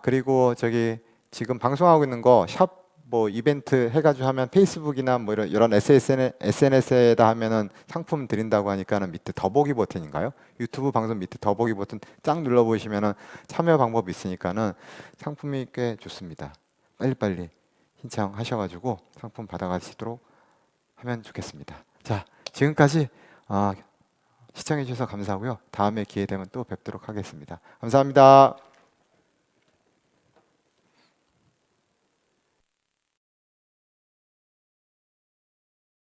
그리고 저기 지금 방송하고 있는 거 샵 뭐 이벤트 해가지고 하면 페이스북이나 뭐 이런 SNS에다 하면은 상품 드린다고 하니까는 밑에 더보기 버튼인가요? 유튜브 방송 밑에 더보기 버튼 쫙 눌러 보시면은 참여 방법이 있으니까는 상품이 꽤 좋습니다. 빨리빨리 신청하셔가지고 상품 받아가시도록 하면 좋겠습니다. 자, 지금까지 시청해 주셔서 감사하고요. 다음에 기회 되면 또 뵙도록 하겠습니다. 감사합니다.